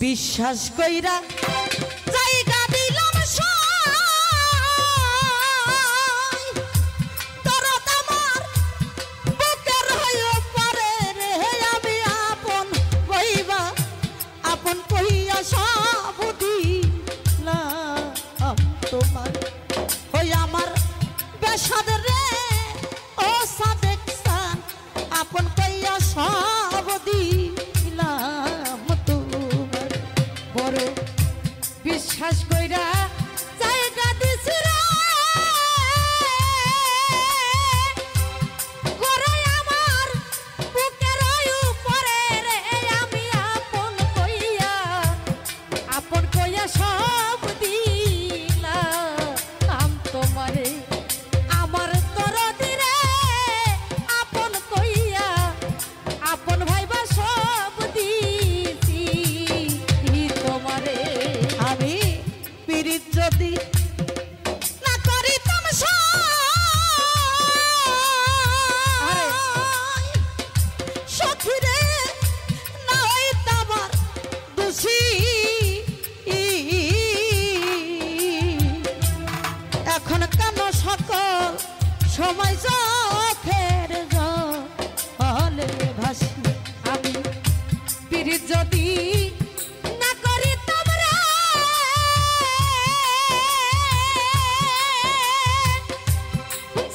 বিশ্বাস কইরা জায়গা দিলাম দরদ আমার বুকের হয়ে পড়ে রে আমি আপন কইবা আপন কইয়া সব দিলাম তোমার ওই আমার বেসাদ রে ও সাদেক সান আপন কইয়া সব দিলাম তোমার বড় বিশ্বাস কইরা জায়গা দিছি রে করে আমার বুকের উপরে রে আমি আপন কইয়া সব দিলাম তোমারে আমার দরদি রে আপন কইয়া আপন ভাইবা সব দিছি তোমারে আমি পীড়িত যদি না করিতাম সখী রে না হইতাম দোষী এখন কেন সকল সময় চোখের জলে ভাসি আমি পীড়িত যদি না করিতাম রে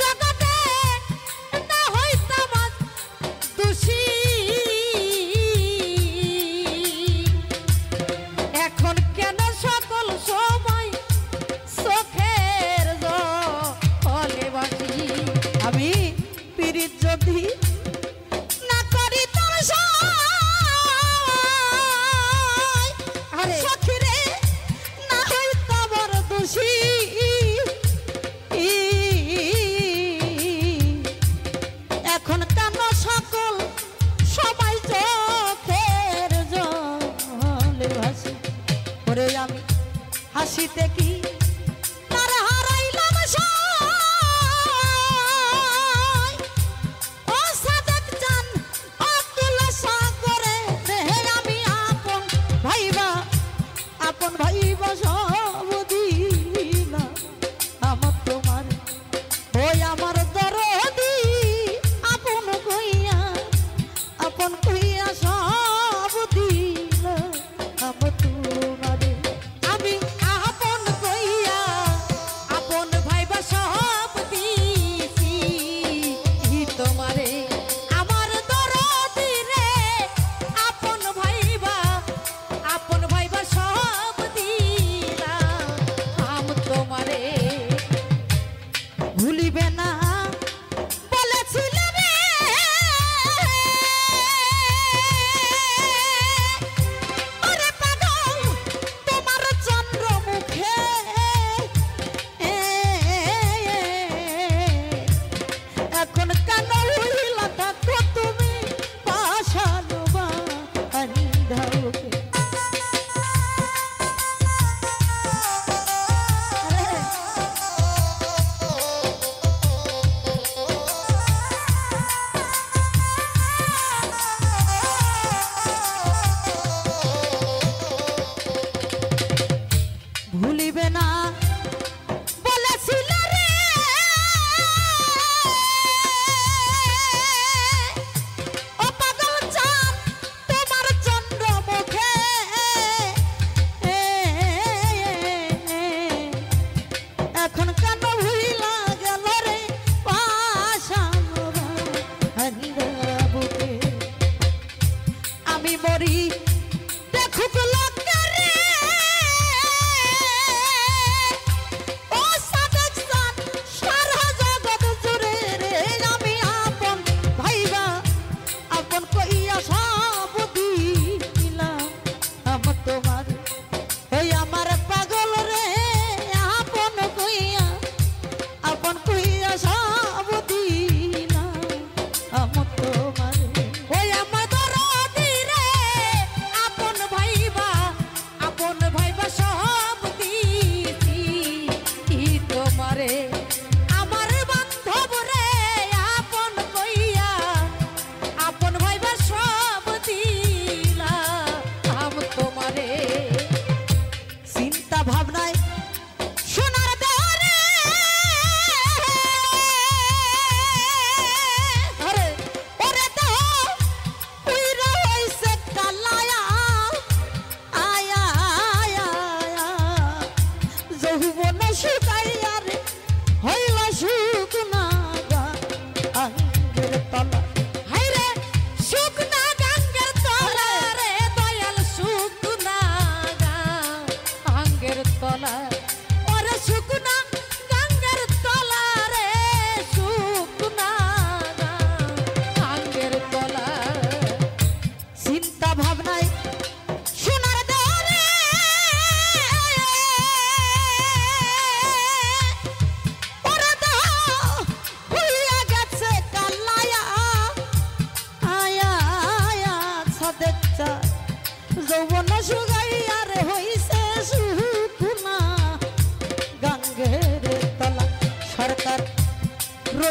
জগতে না হইতাম দোষী এখন কেন সকল সময় চোখের জলে ভাসি আমি পীড়িত যদি না করিতাম সখী রে না হইতাম দোষী এখন কেন সকল সবাই চোখের জলে ভাসি ওরে আমি হাসিতে কি তার হারাইলাম ও সাদেক জান আব্দুল সাগরে রে আমি আপন ভাইবা সব দিলাম আমার তোমার ওই আমার দরদি আপন কইয়া সব দিলাম আমার তোমারে আমি আপন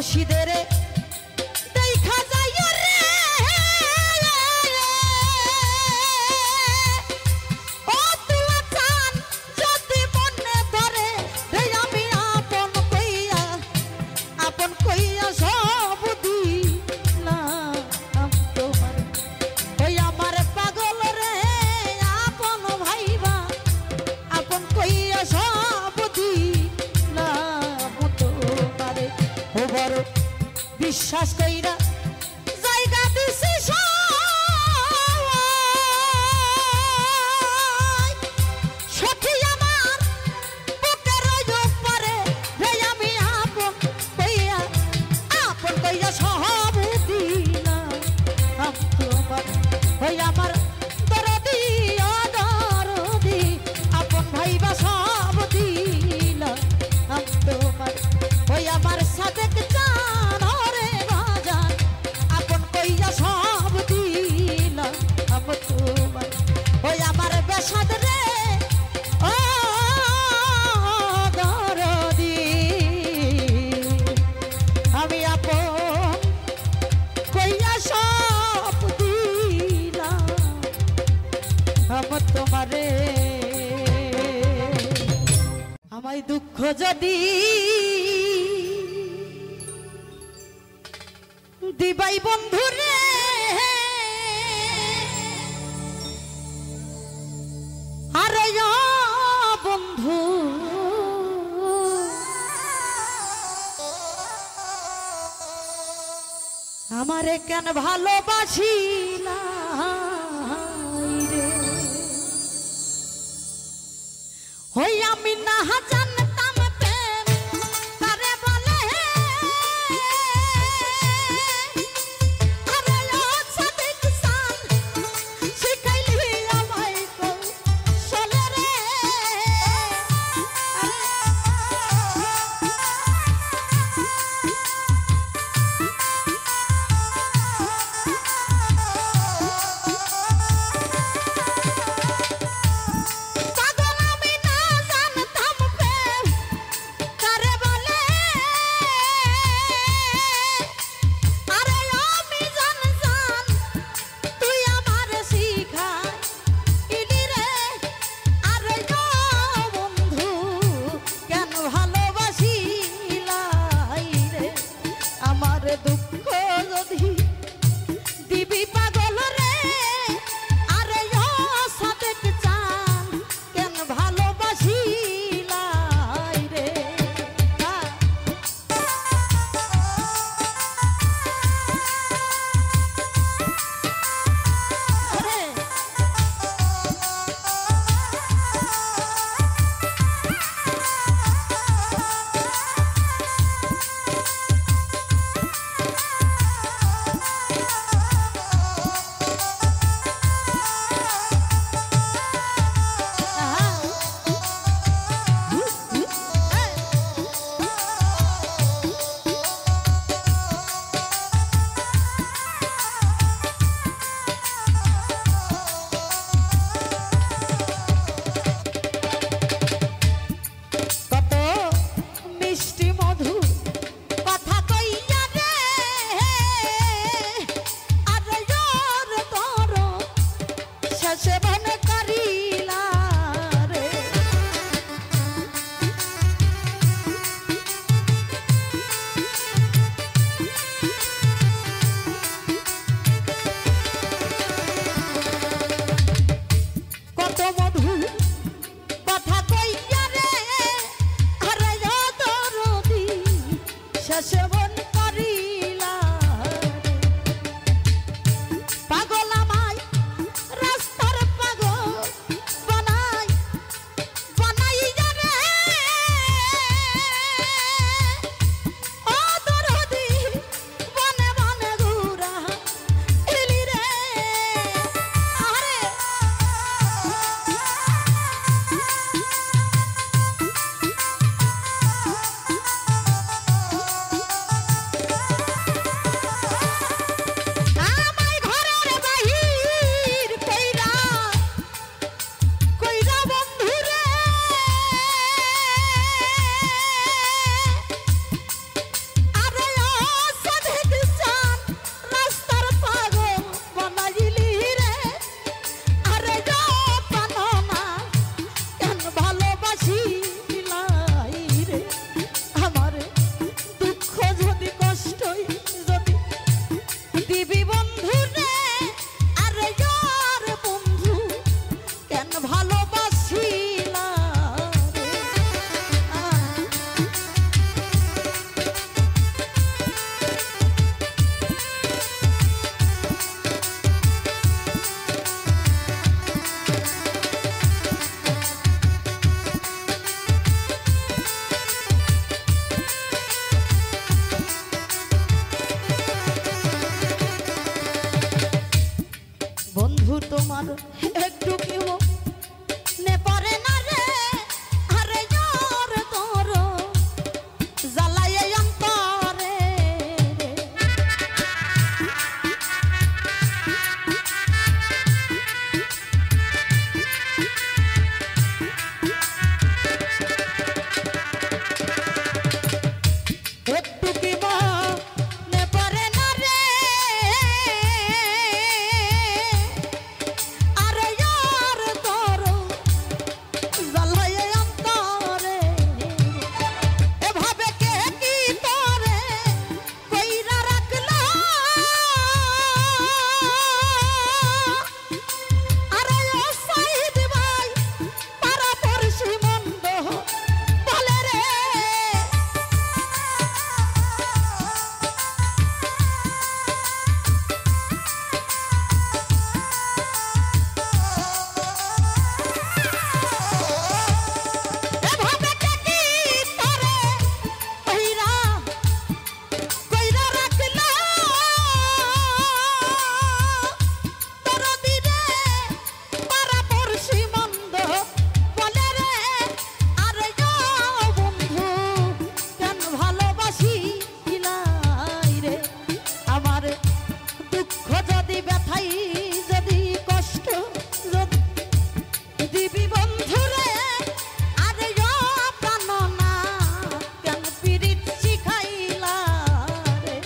রশিদের দেখা যায় রে ও তুলা চান যদি মনে ধরে রে আমি আপন কইয়া সব দিলাম তোমার ওই আমার পাগল রে আপন ভাইবা আপন কইয়া সব দিলাম তোমারে ও বড় বিশ্বাস কইরা জায়গা দিছি সখী আমার বুকের উপরে রে আমি আপন কইয়া সব দিলাম তোমার ওই আমার দরদি দরদি আপন ভাইবা সব দিলাম তোমার ওই আমার সাদেক জান রে বাজান আপন কইয়া সব দিলাম তোমার ওই আমার বেসাদ রে ও দরদি আমি আপন কইয়া সব দিলাম তোমারে আমায় দুঃখ যদি দিবাই বন্ধুরে আরে বন্ধু আমারে কেন ভালোবাসিলা রে হই আমি না জানতাম প্রেম তারে বলে আরে ও সাদিক সান শিখাইলি আমায় কৌশলে রে কেন ভালোবাসিলা রে। বন্ধু তোমার একটু কেউ নে পারে না রে, আরে যার তোর জ্বালায় অন্তরে রে। একটু কি নে পারে না রে, আরে যার তোর জ্বালায় অন্তরে। এভাবে কে কি তোরে কইরা রাখলো, আরে ও সাইদ ভাই পাড়া পড়শি মন্দ বলে রে। এভাবে কে কি তোরে কইরা রাখলো, তোর দিনে পাড়া পড়শি মন্দ বলে রে। আরে গো বন্ধু কেন ভালোবাসিলাই রে, আমার দুঃখ যদি ব্যথাই যদি কষ্ট দিবি বন্ধু রে। আরে গো প্রাণ না কেন পিরিত শিখাইলা রে।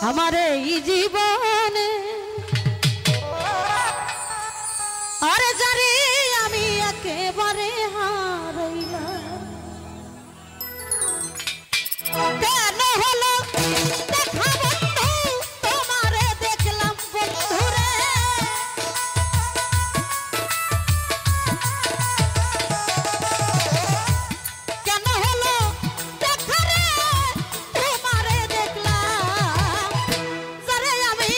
আমার এই জীবনে আরে যারে আমি একেবারে হারাইলাম কেন হলো দেখা বন্ধু তোমারে দেখলাম বন্ধুরে কেন হলো দেখা রে তোমারে দেখলাম যারে আমি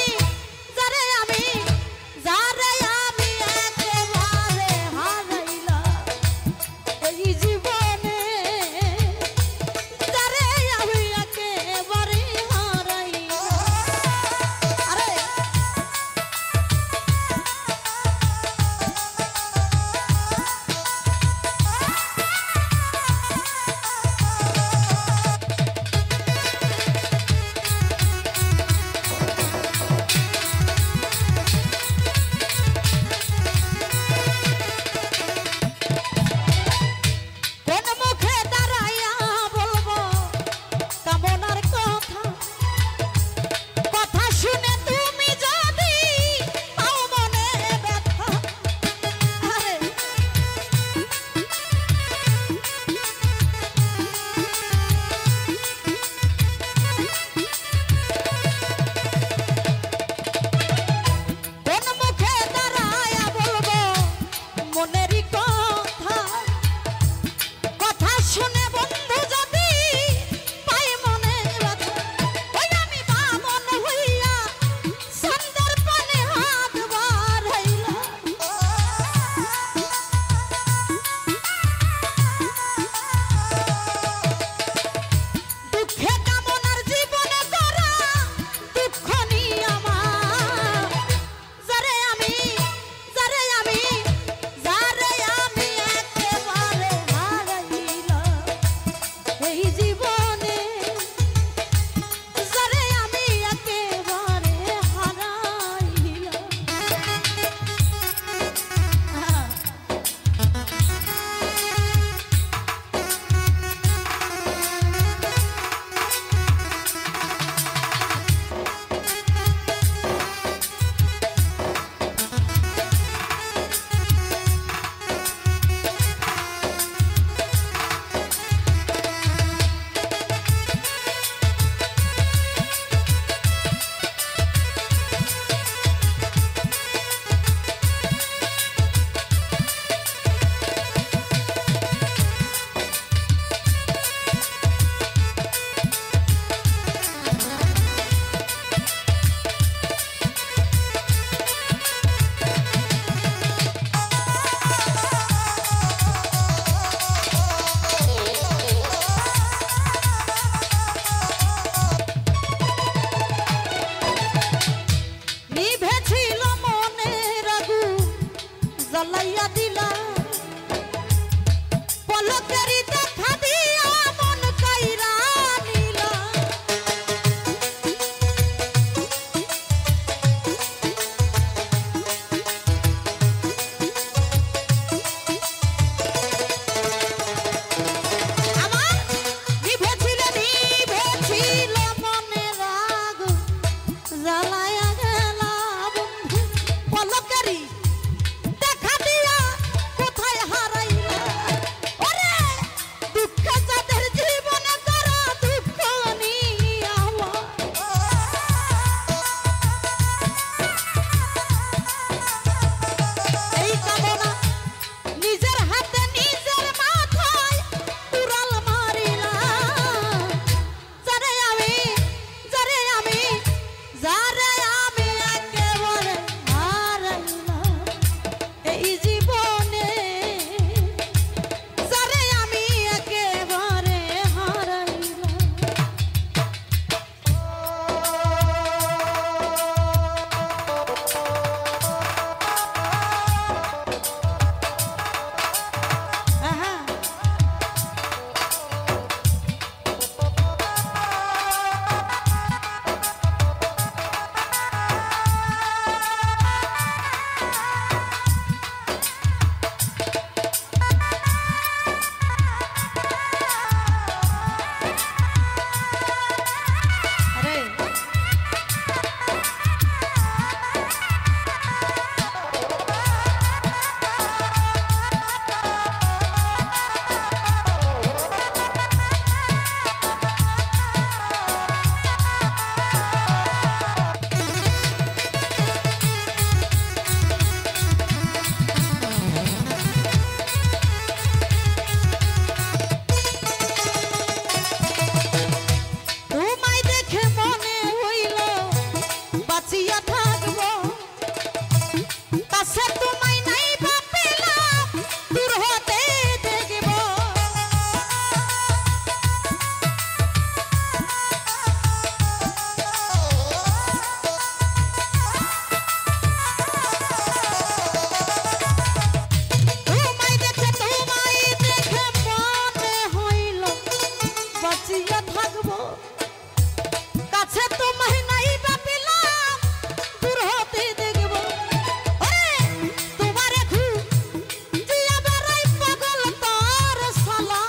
বাঁচিয়ে থাকবো কাছে তোমায় নাই বা পেলাম দূর হতে দেখবো তোমারে খুঁজিয়া বেড়াই পাগল তোর শালা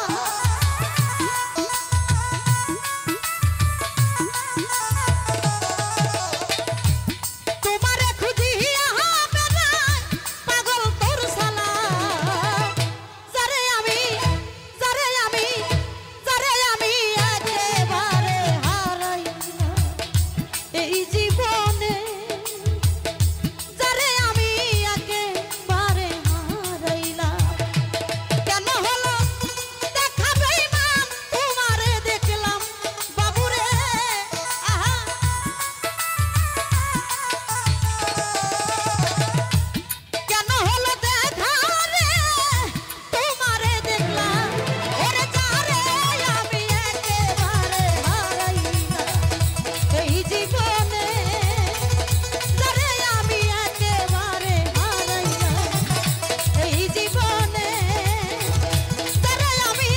তোমারে খুঁজিয়া বেড়াই পাগল তোর শালা যারে আমি একেবারে হারাইলাম এই জীবনে যারে আমি একেবারে হারাইলাম কেন হলো দেখা বেঈমান তোমারে দেখলাম বাবুরে আহা কেন হলো দেখা রে তোমারে দেখলাম ওরে যারে আমি একেবারে হারাইলাম এই জীবনে যারে আমি একেবারে হারাইলাম এই জীবনে যারে আমি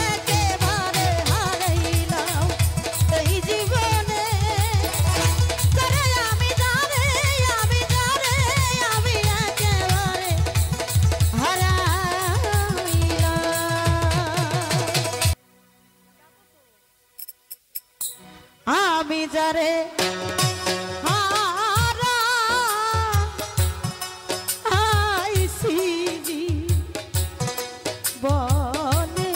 একেবারে হারাইলাম এই জীবনে যারে আমি একেবারে হারাইলাম আমি যারে হারাইছি বনে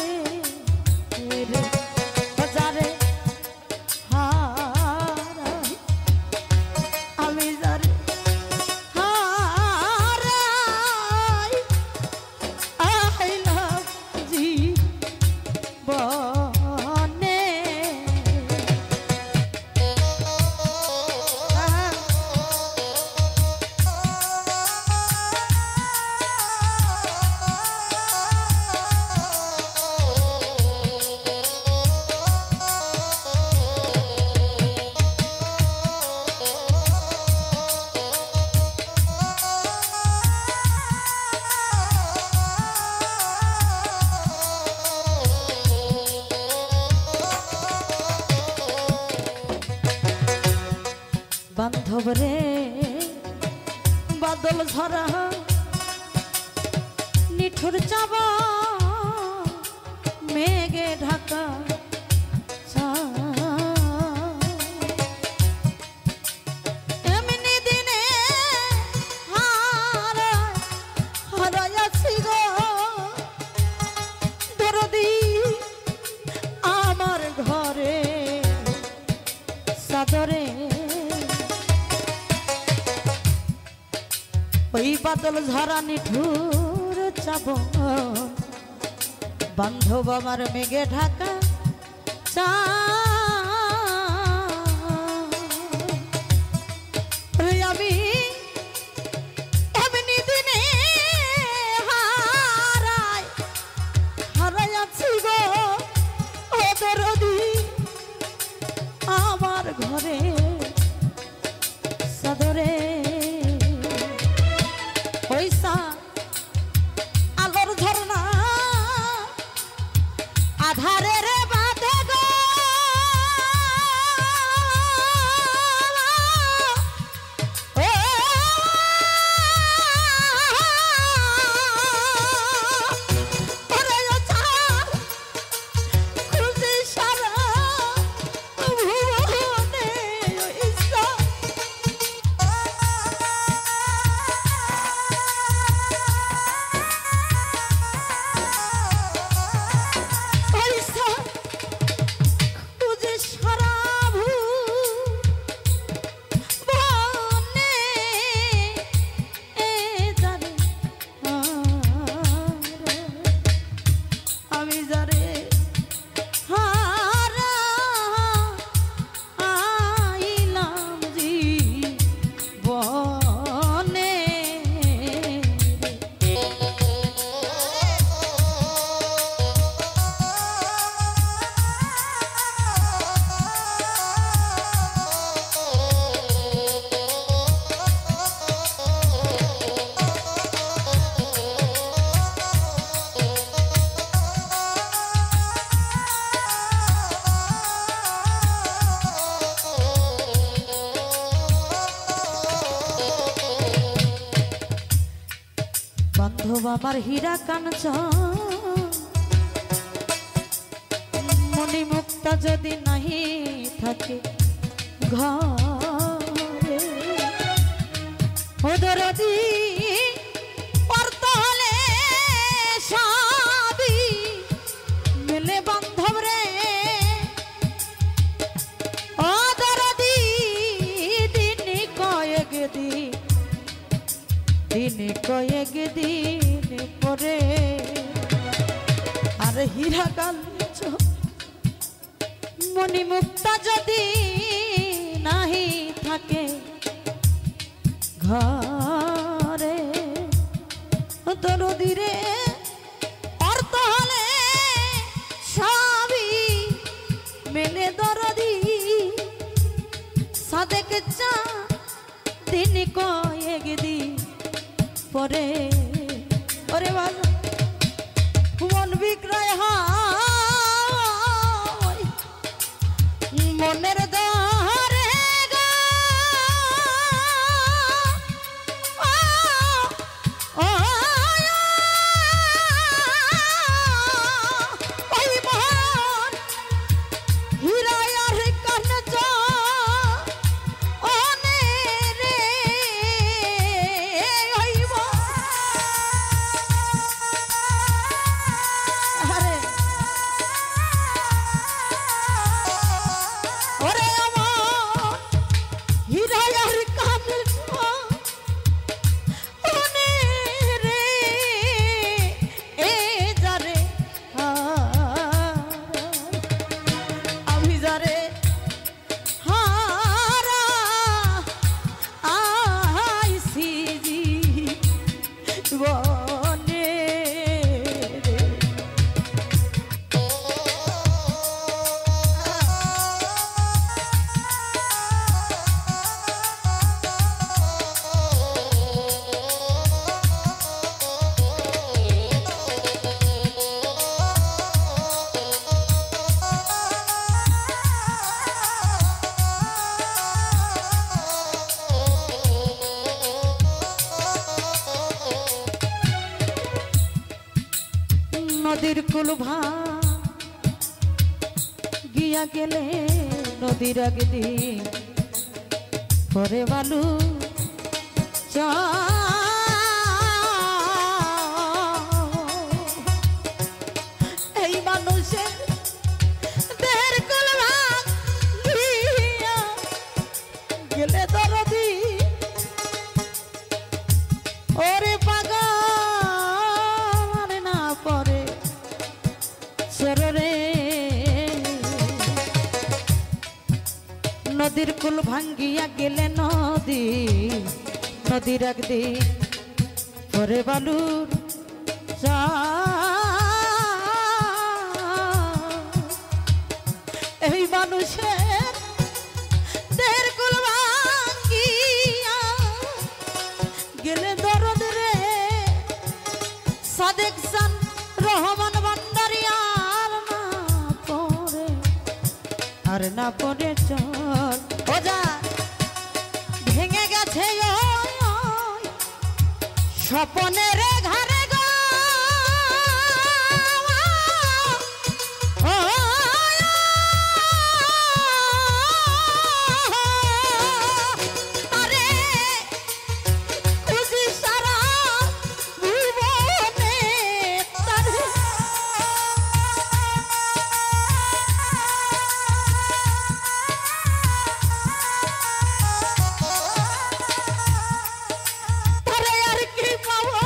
রে যারে হারাই আমি যারে হারাই আইলাম জীবনে বান্ধব রে বাদল ঝরা নিঠুর চাবা মেঘে ঢাকা এমনি দিনে হারাইয়াছি গো দরদি আমার ঘরে সাদরে ওই বাদল ঝরা নিঠুর চাব বান্ধব আমার মেঘে ঢাকা আমি এমনি দিনে হারাইয়াছি গো ও দরদি আমার ঘরে সাদরে আলোর ঝরনা আধারে রে বাঁধে গো খুশি সারা ভুবনে বান্ধব আমার হীরা কাঞ্চন মনি মুক্তা যদি নাহি থাকে ঘরে ও দরদি অর্থ হলে সবই মিলে বান্ধব রে ও দরদি দিন কয়েক দিন পরে আর হীরা কাঞ্চন মনি মুক্তা যদি নাহি থাকে ঘরে দরদি রে অর্থ হলে সবই মেলে দরদি সাদেক চা দিন কয়েক দিন পরে ওরে বাবা মন বিক্রয় হয় মনের দরে নদীর কুল গিয়া গেলে নদীর একদিন পরে বালু এই মানুষের দেহের কুল গিয়া গেলে দরদি ওরে পাগল নদীর কুল ভাঙ্গিয়া গেলে নদীর একদিন পরে বালুর এই মানুষের দেহের কুল ভাঙ্গিয়া গেলে দরদ রে সাদেক সান রহমান ভান্ডারী আর না পড়ে চল ওজা ভেঙে গেছে স্বপনের ঘরে গো আরে খুশি সারা জীবনে তারে আর কি পাবো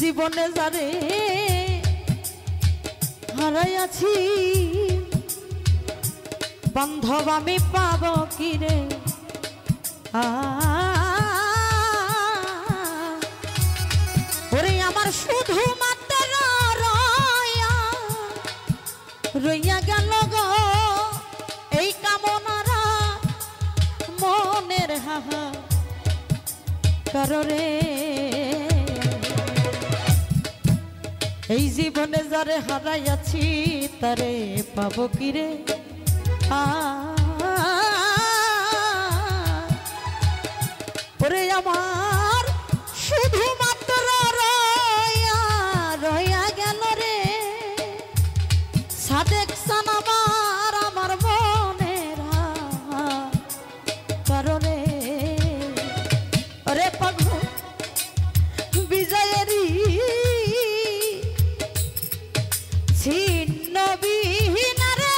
জীবনে যারে হারাইয়াছি বান্ধব আমি পাব কি রে ওরে আমার শুধু মাত্র রইয়া গেল গো এই কামনারা মনের হাহা কাররে এই জীবনে যারে হারাইয়াছি তারে পাবো কি রে ওরে আমার শুধু মাত্র রইয়া গেল রে সাদেক সানাবার আমার মনের কারণে ওরে পাগল বিজয়েরই ছিন্ন বিহীন রে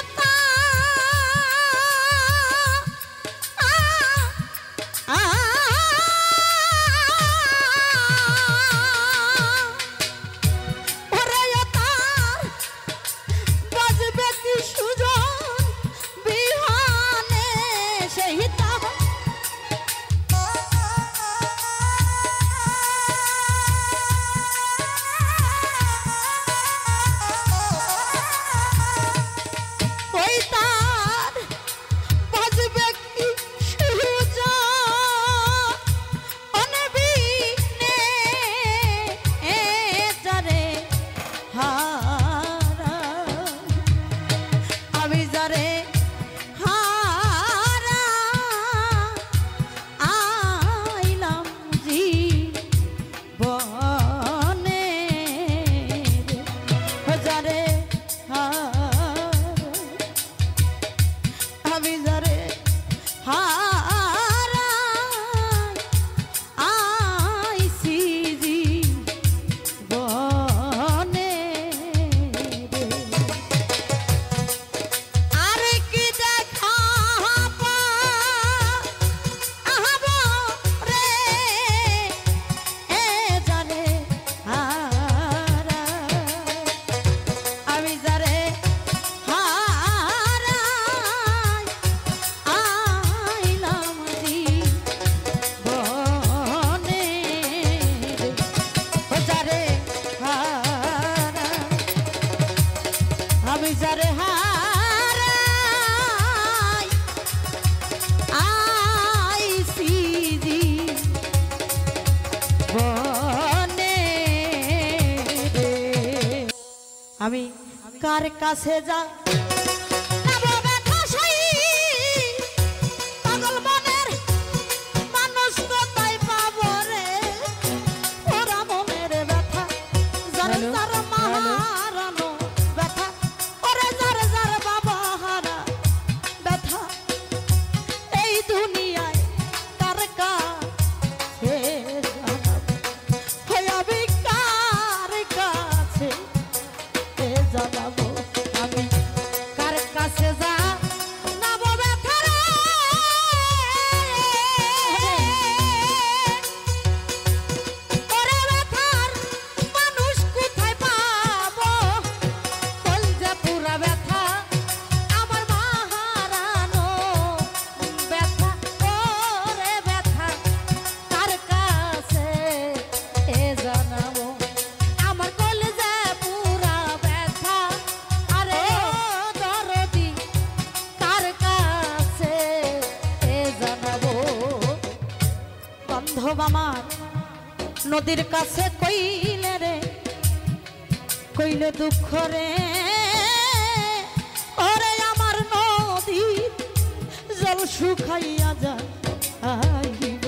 আমি কার কাছে যা পাগল মনের মানুষ কোথায় পাবো রে ওরা মনের ব্যথা যার যার মাহারানো ব্যথা ওরে যার যার বাবা হারা ব্যথা এই দুনিয়ায় কার কাছে আমি কার কাছে জানাবো আমি কার কাছে যা নাবো ব্যথারা ওরে ব্যথার মানুষ কোথায় পাবো কলজা পুরা ব্যথা আমার মাহারানো ব্যথা ওরে ব্যথা কার কাছে জানাবো আমার কলজা পুরা ব্যথা আরে দরদি কার কাছে জানাবো বান্ধব আমার নদীর কাছে কইলে রে কইলে দুঃখ রে ওরে আমার নদী জল শুকাইয়া যায় আইব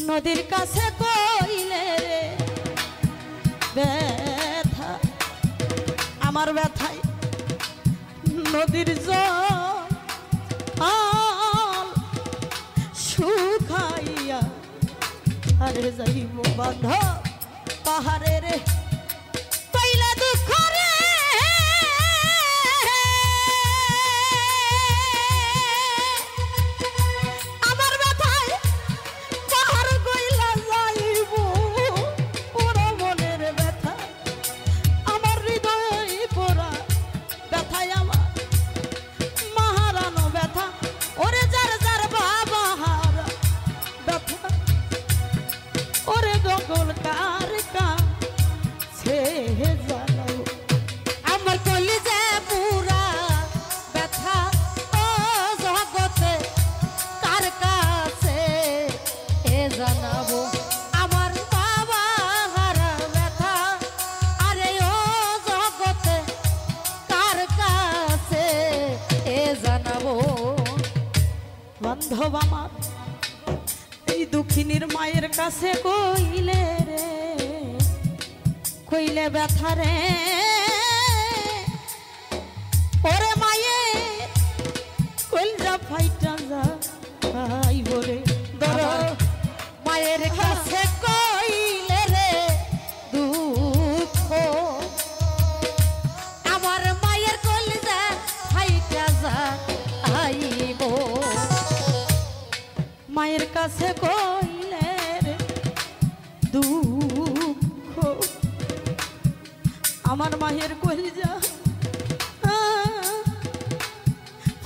নদীর কাছে কইলে রে ব্যথা আমার ব্যথায় নদীর জল শুকাইয়া আরে যাইব বাঁধ পাহাড়ে রে কাছে কইলে রে কইলে ব্যথা রে ওরে মায়ে কইলরা ফাইটা যা ভাই বলে দর মায়ের কাছে কইলে রে দুঃখ আমার মায়ের কইলরা ফাইটা যা আইব মায়ের কাছে কইলে রে দুঃখ আমার মায়ের কইলরা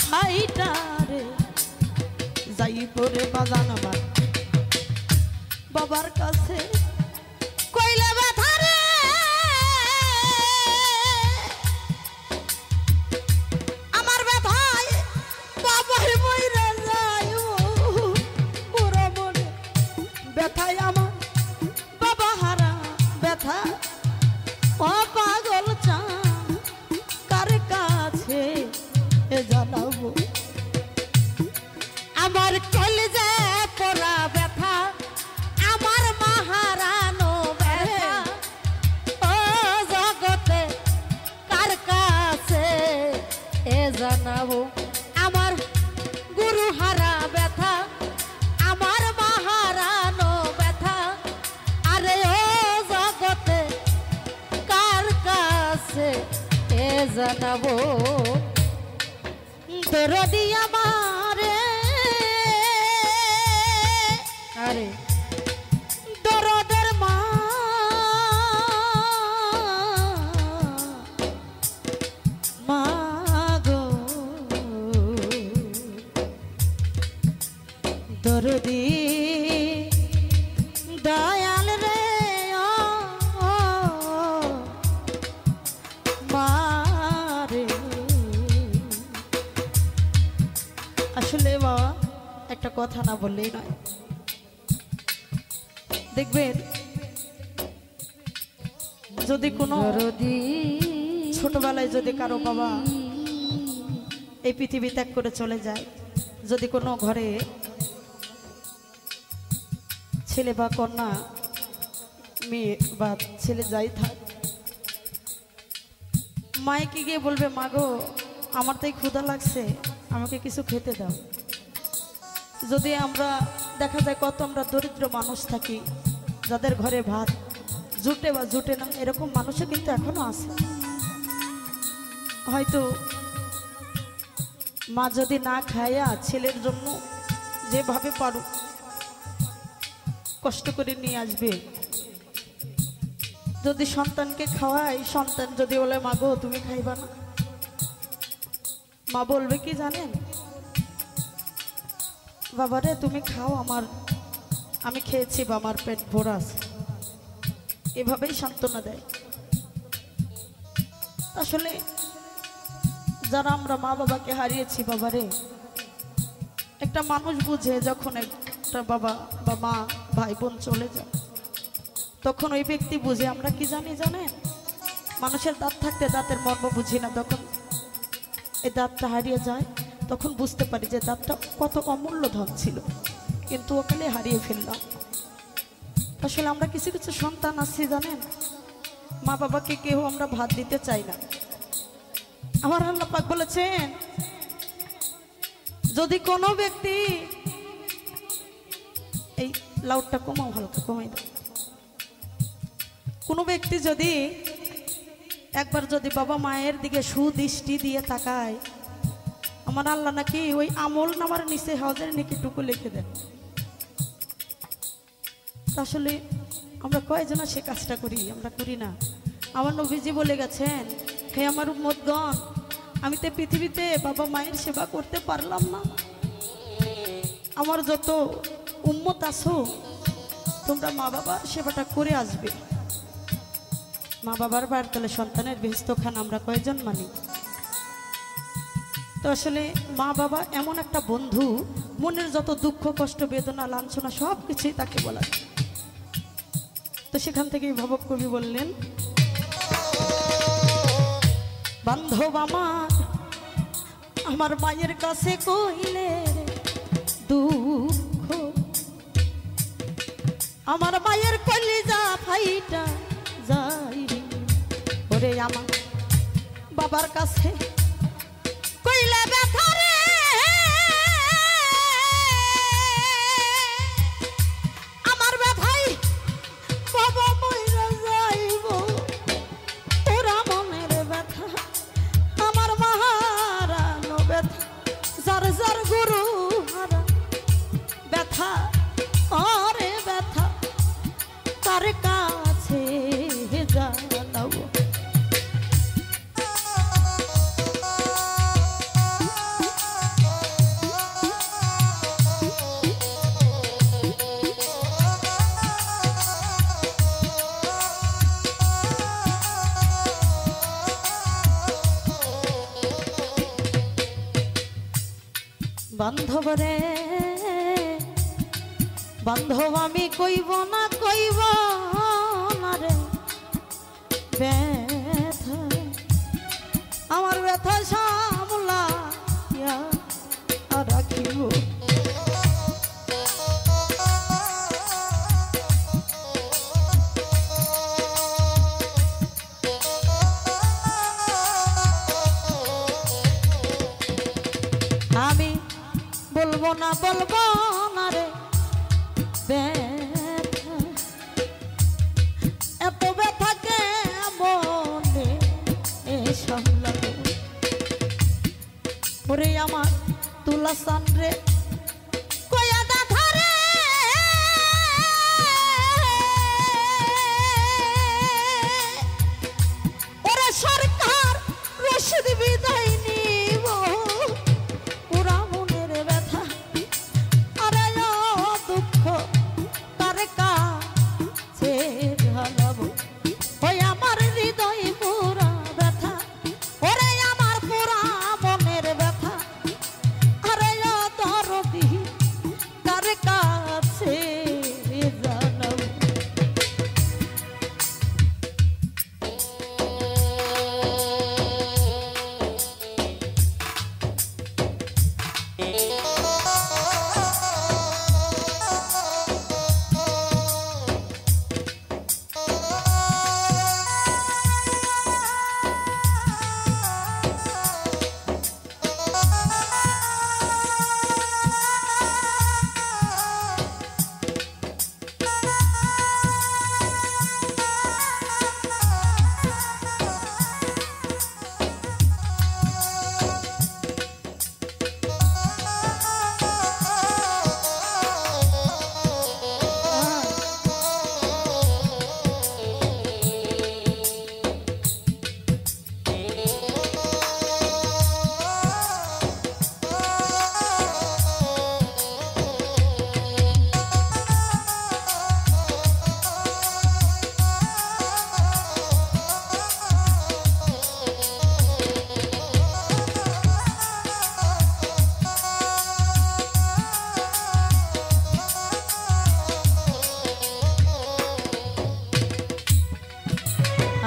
ফাইটারে যাই পরে বাজান আমার বাবার কাছে কইলে ব্যথা রে আমার ব্যথায় বাবার মইরা যায় ওরা মনে ব্যথায় আমার বাবা হারা ব্যথা ও পাগল চান কার কাছে জানাবো আমার কলেজে পড়া ব্যথা আমার মাহারানো ব্যথা ও জগতে কার কাছে জানাবো আমার গুরু হারা ব্যথা আমার মাহারানো ব্যথা আরে ও জগতে কার কাছে জানাবো দরদি আমারে আরে দরদের মা গো দরদি দয়াল রে মারে আসলে বাবা একটা কথা না বললেই নয় দেখবেন যদি কোনো ছোটবেলায় যদি কারো বাবা এই পৃথিবী ত্যাগ করে চলে যায় যদি কোনো ঘরে ছেলে বা কন্যা মেয়ে বা ছেলে যাই থাক মাইকে গিয়ে বলবে মা গো আমার তাই ক্ষুধা লাগছে আমাকে কিছু খেতে দাও যদি আমরা দেখা যায় কত আমরা দরিদ্র মানুষ থাকি যাদের ঘরে ভাত জুটে বা জুটে না এরকম মানুষও কিন্তু এখনো আছে হয়তো মা যদি না খায়া ছেলের জন্য যেভাবে পারো কষ্ট করে নিয়ে আসবে যদি সন্তানকে খাওয়ায় সন্তান যদি বলে মা গো তুমি খাইবা না মা বলবে কি জানেন বাবারে তুমি খাও আমার আমি খেয়েছি বা আমার পেট ভরা আছে এভাবেই সান্ত্বনা দেয় আসলে যারা আমরা মা বাবাকে হারিয়েছি বাবারে একটা মানুষ বুঝে যখন একটা বাবা বা মা ভাই বোন চলে যায় তখন ওই ব্যক্তি বুঝে আমরা কি জানি জানেন মানুষের দাঁত থাকতে দাঁতের মর্ম বুঝি না তখন এই দাঁতটা হারিয়ে যায় তখন বুঝতে পারি যে দাঁতটা কত অমূল্য ধন ছিল কিন্তু ওখানে হারিয়ে ফেললাম আসলে আমরা কিছু কিছু সন্তান আছি জানেন মা বাবাকে কেউ আমরা ভাত দিতে চাই না আমার আল্লাহ পাক বলেছেন যদি কোনো ব্যক্তি এই লাউডটা কমাও হালকা কমাই দাও কোনো ব্যক্তি যদি একবার যদি বাবা মায়ের দিকে সুদৃষ্টি দিয়ে তাকায় আমার আল্লাহ নাকি ওই আমল নামার নিচে হজের নেকিটুকু লিখে দেন আসলে আমরা কয়জনা সে কাজটা করি আমরা করি না আমার নবীজি বলে গেছেন হে আমার উম্মতগণ আমি তো পৃথিবীতে বাবা মায়ের সেবা করতে পারলাম না আমার যত উম্মত আছো তোমরা মা বাবার সেবাটা করে আসবে মা বাবার বাড়িতে সন্তানের বেহেশত খান আমরা কয়জন মানি তো আসলে মা বাবা এমন একটা বন্ধু মনের যত দুঃখ কষ্ট বেদনা লাঞ্ছনা সব কিছুই তাকে বলা যায় তো সেখান থেকেই ভবক কবি বললেন বান্ধব আমার মায়ের কাছে কইলে দুঃখ আমার মায়ের কলিজা ফাইটা যাই ওরে আমার বাবার কাছে কইলে ব্যথা রে আমার ব্যথাই বাবা মইরা যাইব ওরা মনের ব্যথা আমার মাহারানো ব্যথা যার যার গুরু হারা ব্যথা আরে ব্যথা তার কাছে জানাবো বান্ধব রে বান্ধব আমি কইব না রে ব্যথা আমার ব্যথা সামলা রাখিব আমি বলবো না রে ব্যথা এত ব্যথাকে মনে সামলাবো ওরে আমার তুলা সান রে কয়া দাধা রে ওরে সরকার রশিদ বিদায় নিব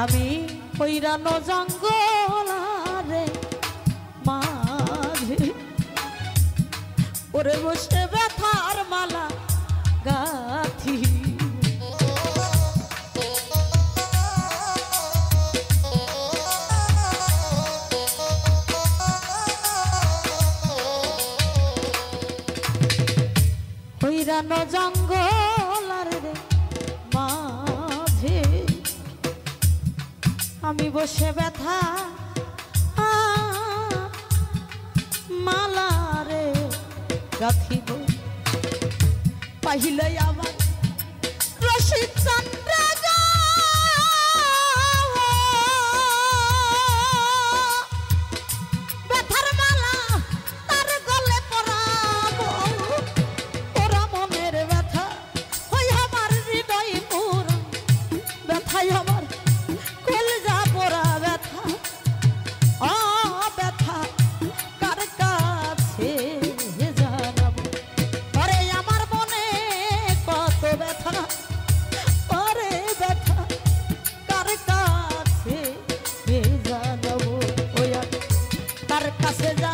আমি পৈরানো জঙ্গলারে মাঝে ওরে বসে ব্যথার মালা গাথি পৈরানো জঙ্গলারে মাঝে আমি বসে ব্যথা মালারে রাখিব পাহিলে আমার রশিদ চন্দ্র ব্যথার মালা তার গলে পরাবো ওরা মনের ব্যথা ওই আমার হৃদয় পুরা ব্যথাই আমার কলজা পোড়া ব্যথা ব্যথা কার কাছে জানাবো আরে আমার মনে কত ব্যথা আরে ব্যথা কার কাছে জানাবো ওই তার কাছে যা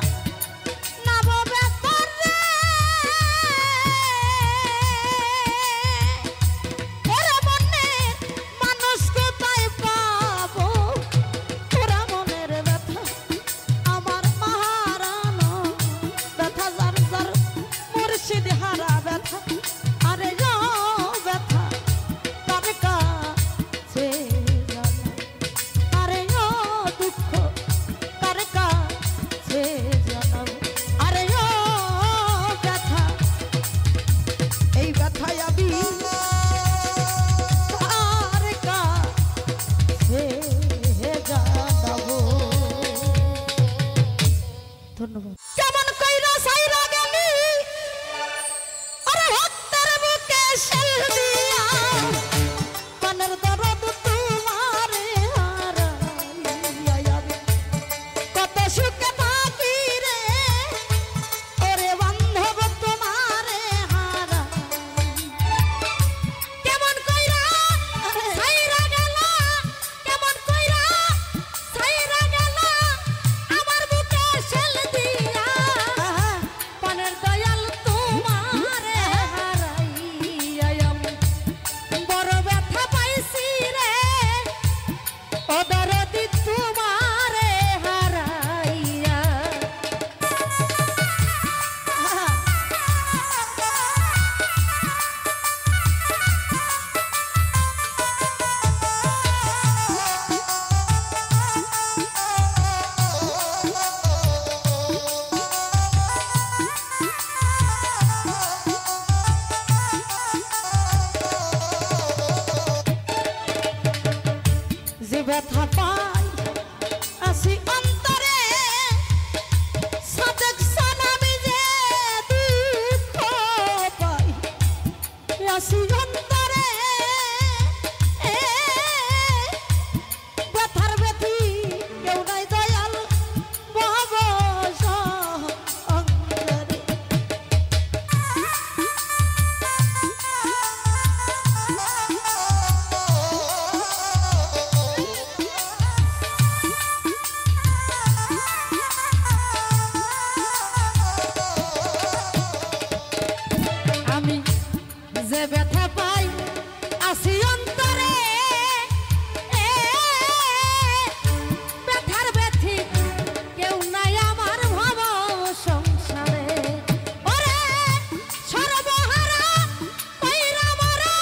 ব্যথা পাই আসি অন্তরে সাদেক সানামি যে দুঃখ পাই আসি অন্তরে ব্যথার ব্যথি কেউ নাই দয়াল বাবা অন্তরে যে ব্যথা পাই আসি অন্তরে ব্যথার ব্যথি কেউ নাই আমার ভাব সংসারে ওরে সর্বহারা কইরা মরে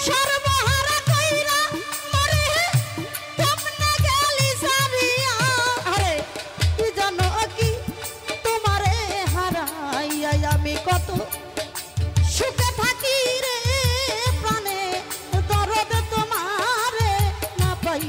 সর্বহারা কইরা মরে কেমনে গেলি সারিয়া আরে কি জানো কি আমি কত সুখে থাকি রে প্রাণে দরদ তোমারে না পাই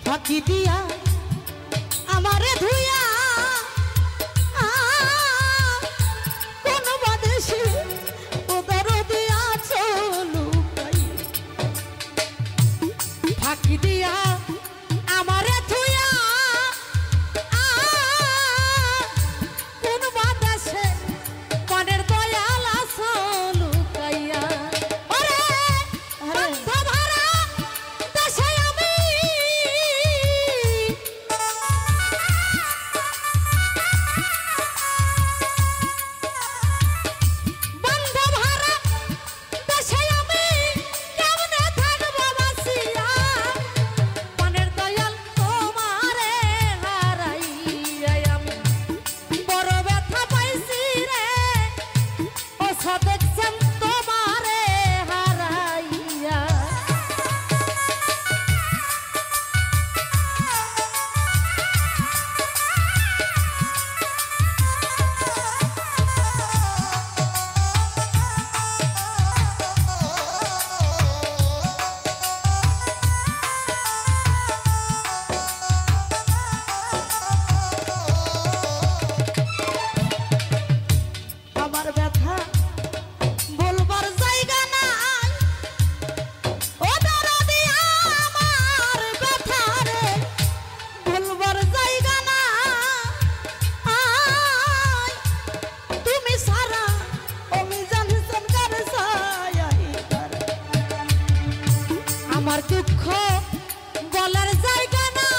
ফাঁকি দিয়া আমারে ধুইয়া কোন বাদেশে ওদর দিয়া চলু ফাঁকি দিয়া আমারে ধুইয়া কোন বাদেশে মনের দয়াল আসলু কাইয়া ওরে বন্ধ ভরা দেশে আমি আমার দুঃখ বলার জায়গা না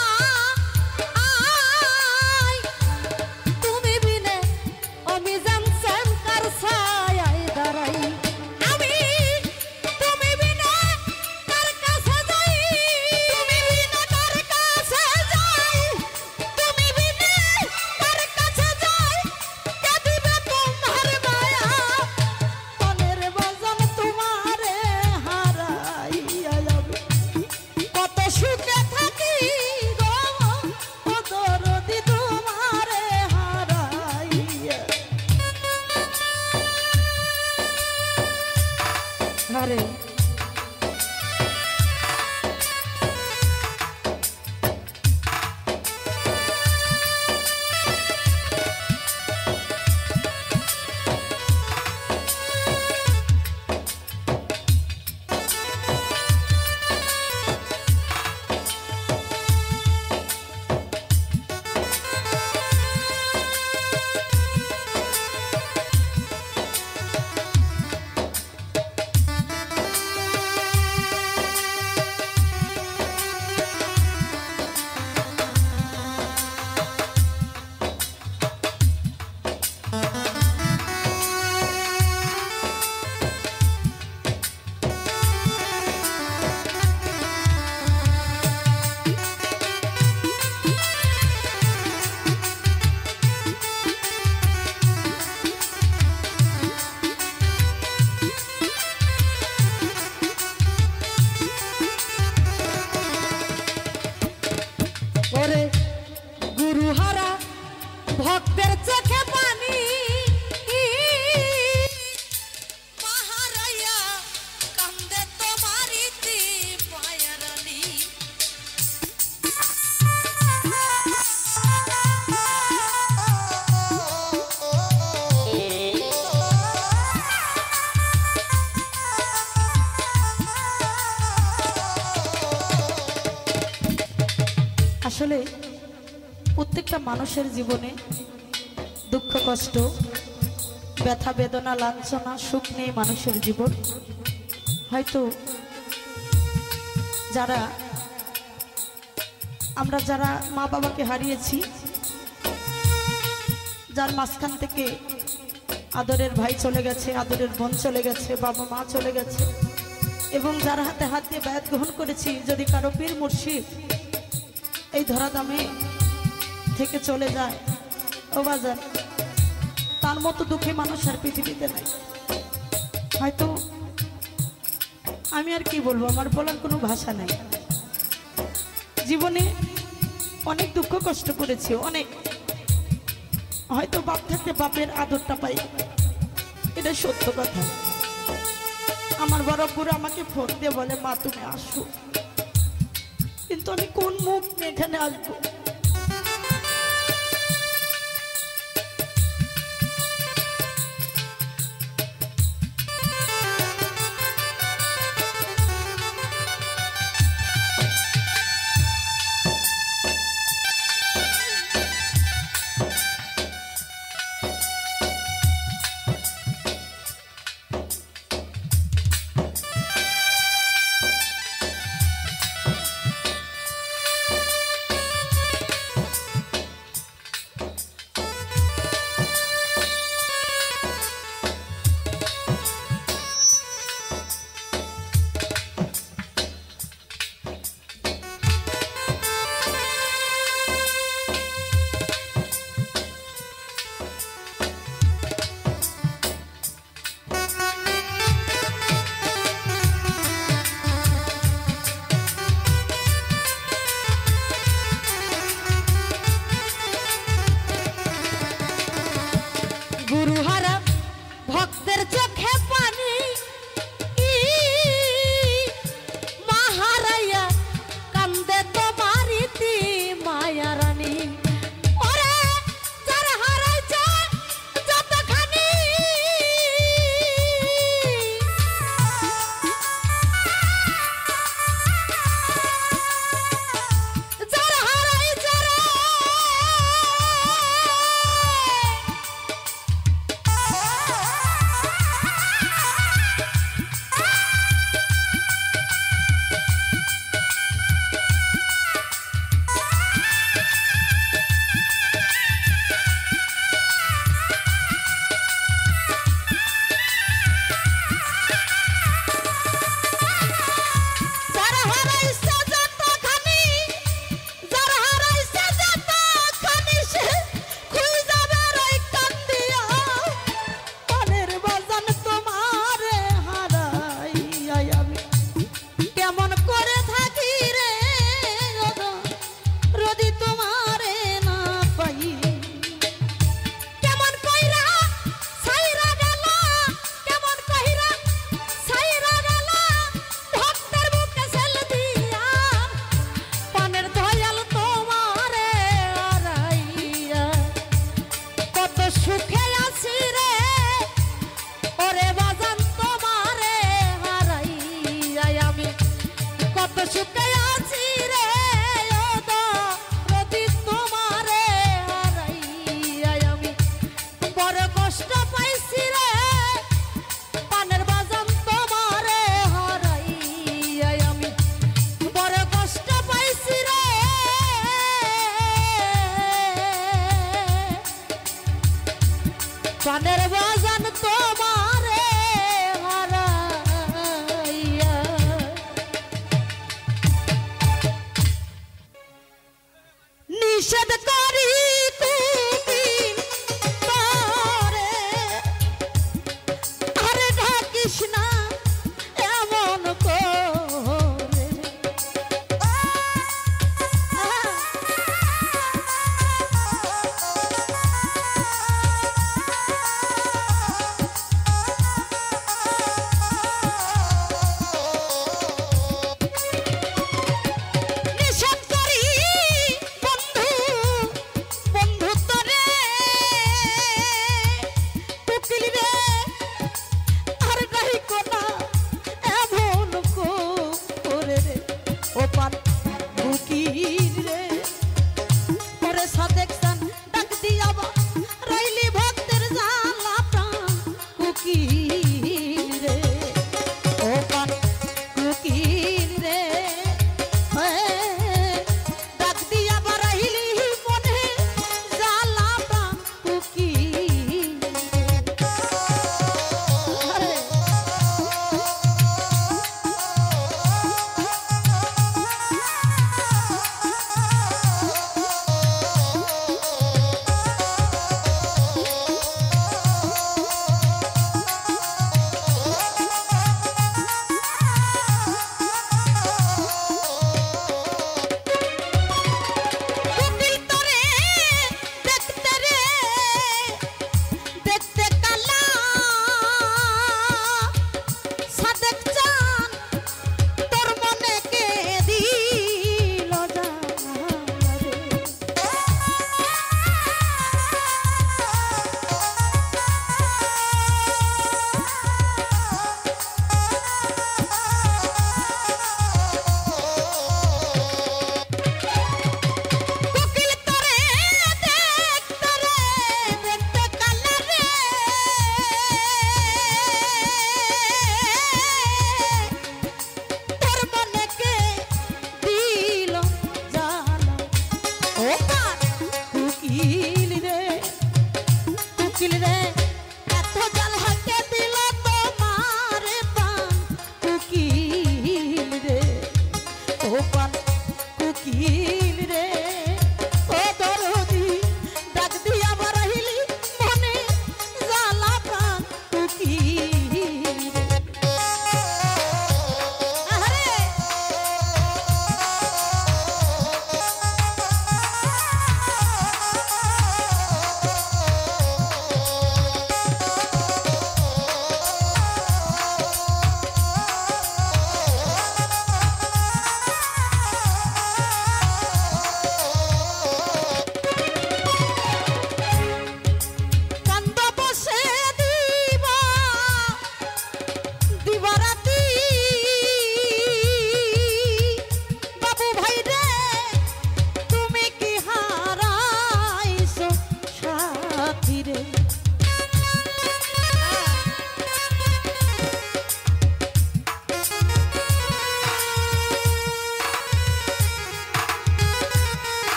তুমি বিনে আমি জানছেন কার ছায়ায় দাঁড়াই আমি তুমি বিনে কার কাছে যাই তুমি বিনে কার কাছে যাই তুমি বিনে কার কাছে যাই কে দিবে তোমার মায়া মনের বাজন তোমারে হারাইয়া যাবে কত সুখে থাকি গো ও দরদি তোমারে হারাইয়া আরে আসলে প্রত্যেকটা মানুষের জীবনে দুঃখ কষ্ট ব্যথা বেদনা লাঞ্ছনা সুখ নেই মানুষের জীবন। হয়তো যারা মা বাবাকে হারিয়েছি, যার মাঝখান থেকে আদরের ভাই চলে গেছে, আদরের বোন চলে গেছে, বাবা মা চলে গেছে, এবং যার হাতে হাত দিয়ে বায়াত গ্রহণ করেছি, যদি কারো পীর মুর্শিদ এই ধরাধামে থেকে চলে যায়, ও বাজার তার মতো দুঃখী মানুষ আর পৃথিবীতে নাই। হয়তো আমি আর কি বলবো, আমার বলার কোনো ভাষা নাই। জীবনে অনেক দুঃখ কষ্ট করেছি, অনেক। হয়তো বাপ থাকতে বাপের আদরটা পাই, এটা সত্য কথা। আমার বড় বুড়ো আমাকে ফোন দিয়ে বলে, মা তুমি আসো, কিন্তু আমি কোন মুখ নিয়ে এখানে আসবো?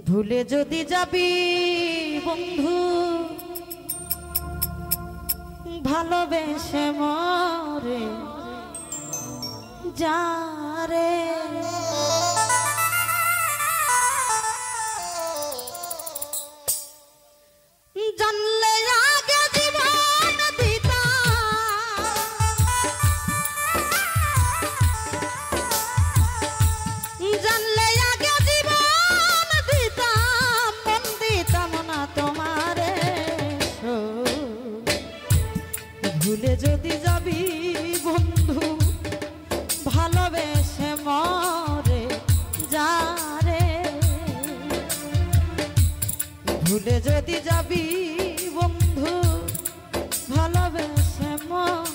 ভুলে যদি যাবি বন্ধু ভালোবেসে মরে যারে জানলে আগে জীবন দিতাম জানলে আগে জীবন দিতাম মন দিতাম না তোমারে ভুলে যদি যাবি বন্ধু ভালোবেসে মরে যারে ভুলে যদি যাবি বন্ধু ভালোবেসে মরে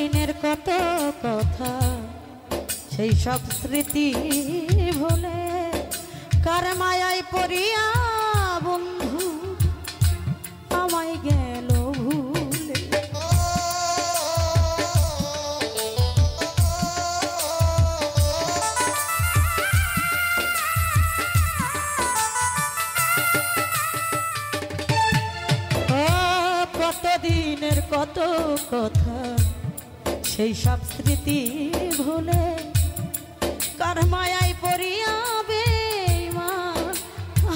দিনের কত কথা সেই সব স্মৃতি ভুলে কার মায়ায় পড়িয়া বন্ধু আমায় গেল ভুলে। কতদিনের কত কথা সেই সব স্মৃতি ভুলে কার মায়ায় পড়িয়া বেঈমান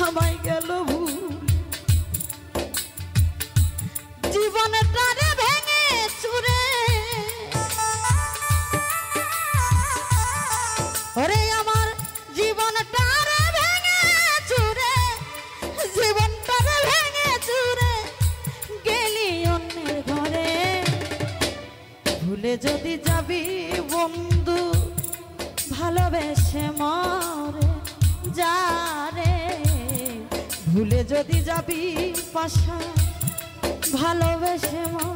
আমায় গেল ভুল। জীবনটারে ভেঙে চুরে ওরে আমার জীবনটারে ভেঙে চুরে জীবনটারে ভেঙে চুরে গেলি অন্যের ঘরে। ভুলে যদি যাবি বন্ধু ভালোবেসে মরে যারে। ভুলে যদি যাবি পাশা ভালোবেসে মরে।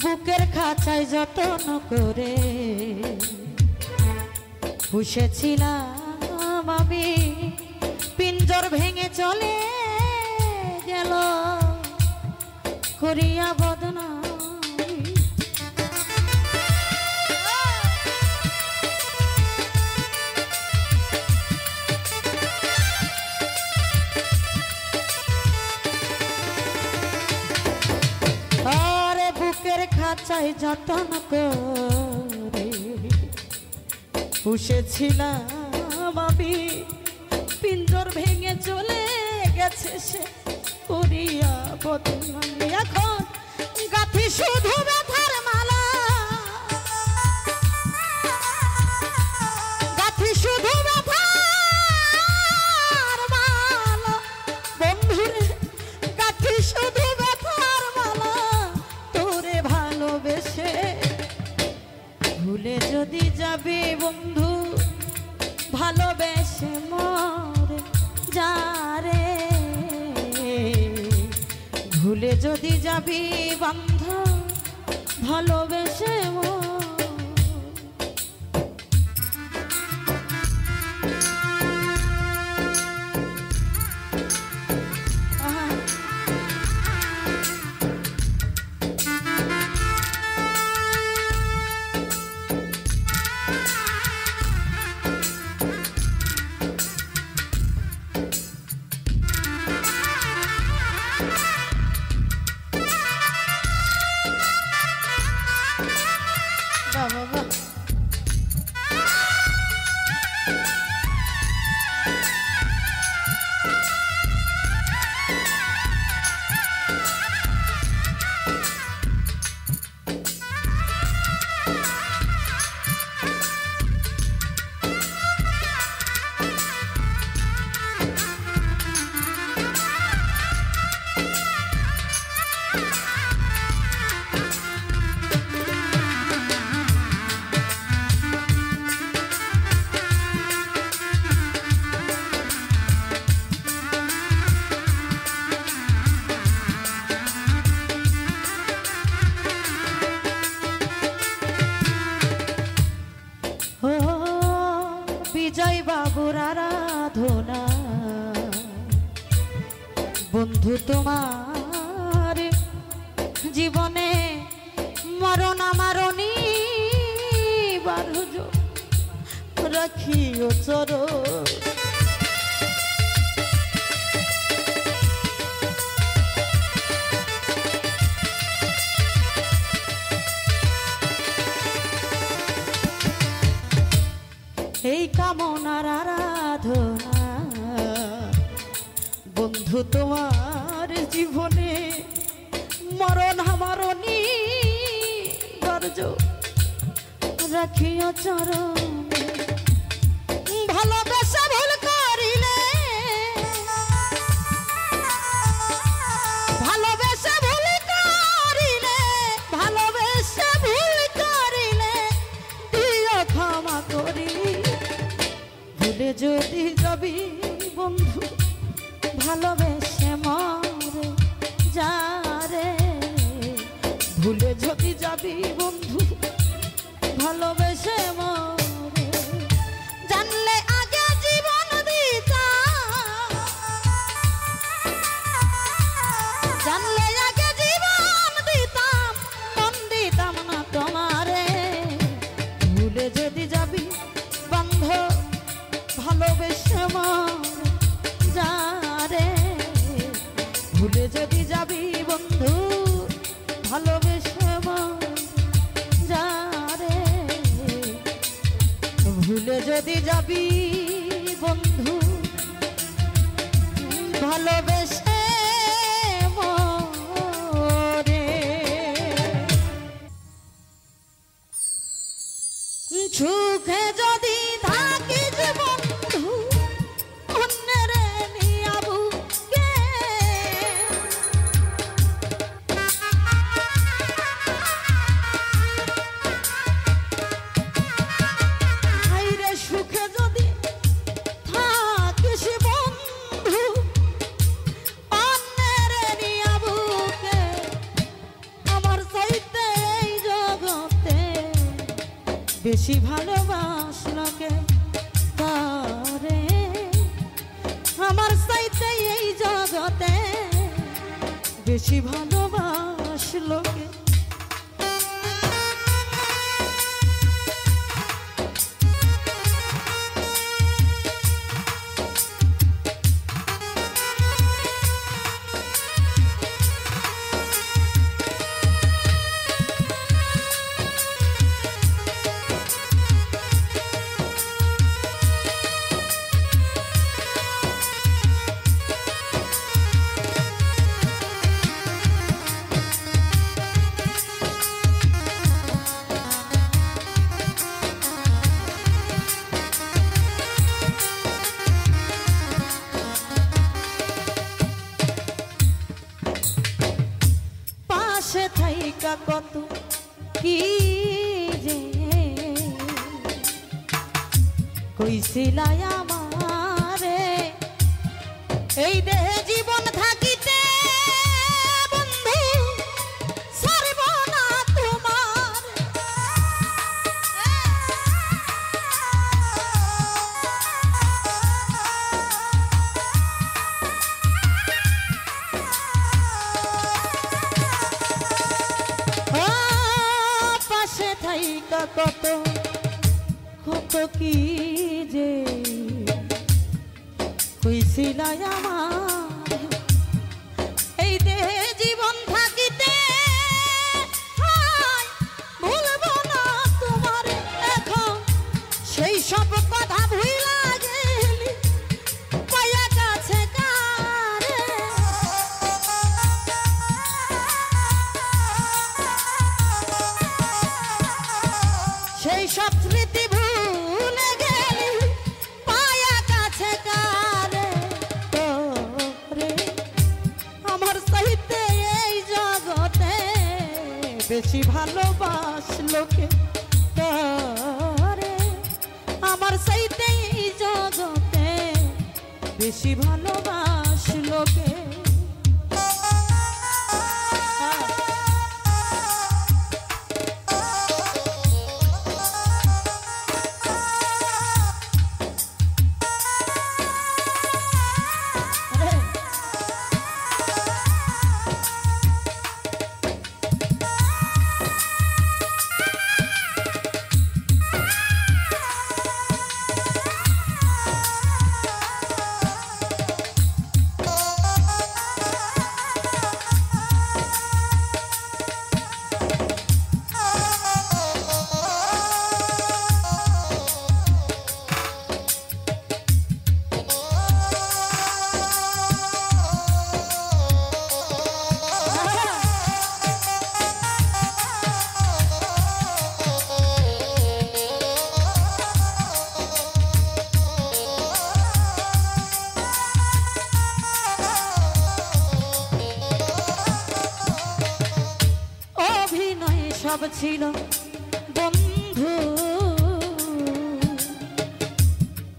বুকের খাঁচায় যতন করে পুষেছিলাম আমি পিঞ্জর ভেঙে চলে গেল করিয়া বদনাম। খাঁচায় যতন করে পুষেছিলাম আমি পিঞ্জর ভেঙে চলে গেছে সে করিয়া বদনাম। এখন গাথি শুধু ব্যথার মালা গাথি শুধু ব্যথার মালা বন্ধুরে গাথি শুধু ভুলে যদি যাবি বন্ধু ভালোবেসে মরে যারে। ভুলে যদি যাবি বন্ধু ভালোবেসে মরে। বন্ধু তোমার জীবনে মরণ মারণী বারুজ রাখিও চরণ। এই কামনার আরাধনা বন্ধু তোমার জীবনে মরণ মারণী বর্জ রাখিও চরণে। ভালোবাসা ভুল করিলে ভালোবাসা ভুল করিলে ভালোবাসা ভুল করিলে দিও ক্ষমা করি। ভুলে যদি যাবি বন্ধু ভালোবেসে মরে যারে, ভুলে যদি যাবি বন্ধু ভালোবেসে মরে। জানলে আগে জীবন দিতাম, জানলে আগে জীবন দিতাম, মন দিতাম না তোমারে। ভুলে যদি যাবি বন্ধু ভালোবেসে মরে যারে, ভুলে যদি যাবি বন্ধু ভালোবেসে মরে যারে, ভুলে যদি যাবি বন্ধু ভালোবেসে মরে। সুখে যদি থাকিস বন্ধু অন্যের নিয়া বুকে, হায়রে সুখে যদি থাকিস বন্ধু অন্যের নিয়া বুকে, আমার চাইতে এই জগতে বেশি ভালোবাসলকে করে, আমার চাইতে এই জগতে বেশি ভালোবাসলকে। থাইকা কত কি যে কইছিলাই আমারে, এই দেহে জীবন থাকিতে বন্ধু ছাড়ব না তোমার। পাশে থাইকা কত কত কি যে কইছিলাই আমার, এই দেহে জীবন থাকিতে ভুলব না তোমার। এখন সেই সব কথা ভুইলা গেলি পায়া কাছে কারে, সেই সব স্মৃতি ভুলে গেলি পায়া কাছে কারে। তোরে আমার সাহিত্যে এই জগতে বেশি ভালোবাসলোকে, তোরে আমার সাহিত্যে এই জগতে বেশি ভালোবাসলোকে। সব ছিল বন্ধু,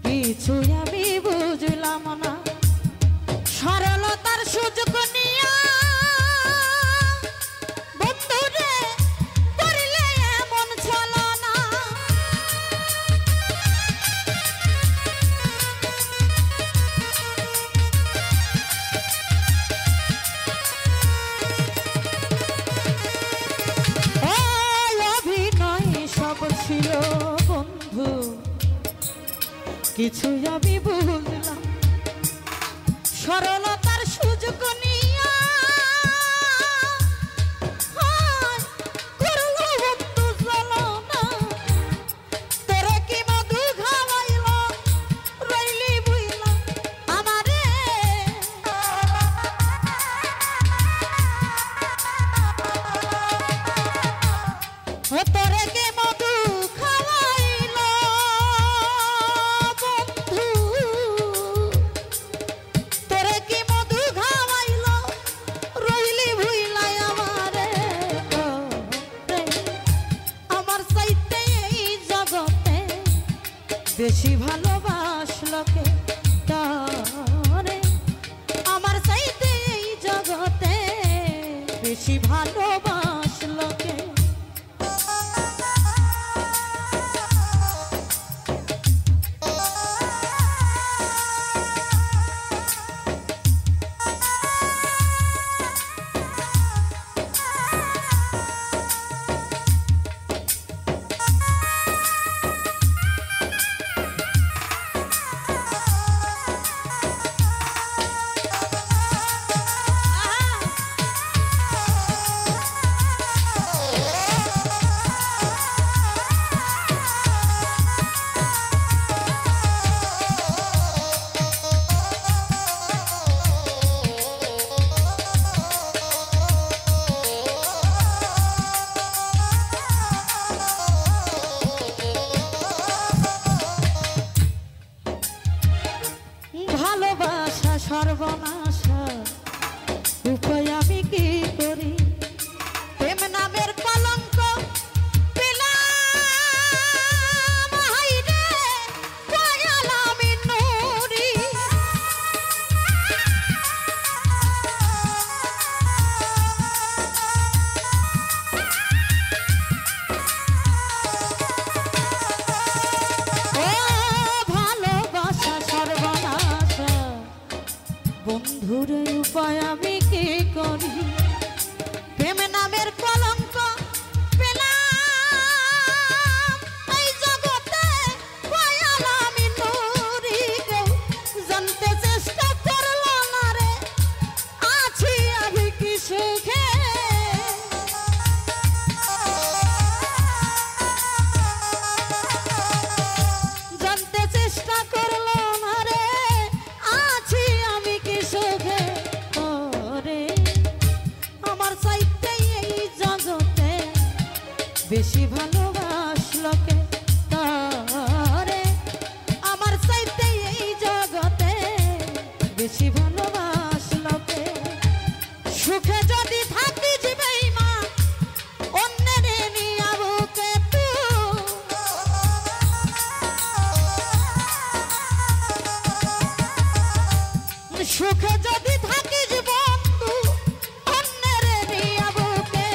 কিছু আমি বুঝলাম না, সরলতার সুযোগ নিয়া বন্ধুরে করলে এমন ছলনা। ছিল বন্ধু, কিছু আমি বুঝলাম, সরলতার সুযোগ নিয়া করলো বন্ধু ছলনা। তোরে কি মধু খাওয়াইল রইলি বুইলা আমারে, তোরে কি মধু খাওয়াইল বন্ধু, তোরে কি মধু খাওয়াইল রইলি ভুইলাই আমারে। আমার চাইতে এই জগতে বেশি ভালোবাসলো কে তারে, আমার চাইতে এই জগতে বেশি ভালোবাসলো কে। ভালোবাসা সর্বনাশা উপায় আমি কি করি, প্রেম নামের কলঙ্ক পেলাম হাইরে দয়াল আমি নুরি। ভালোবাসা সর্বনাশা বন্ধুরে উপায় আমি কি করি, প্রেম নামের কলঙ্ক পেলাম এই জগতে দয়াল আমি নুরি। কেউ জানতে চেষ্টা করলো না রে আছি আমি কি সুখে, জানতে চেষ্টা করলো না রে আছি আমি কি সুখে। ওরে আমার চাইতে এই জগতে বেশি ভালোবাসলো কে তারে, আমার চাইতে এই জগতে বেশি ভালোবাসলো কে। সুখে যদি থাকি জীবই মা অন্যের নিয়া বুকে তুই, সুখে যদি থাকিস বন্ধু অন্যের নিয়া বুকে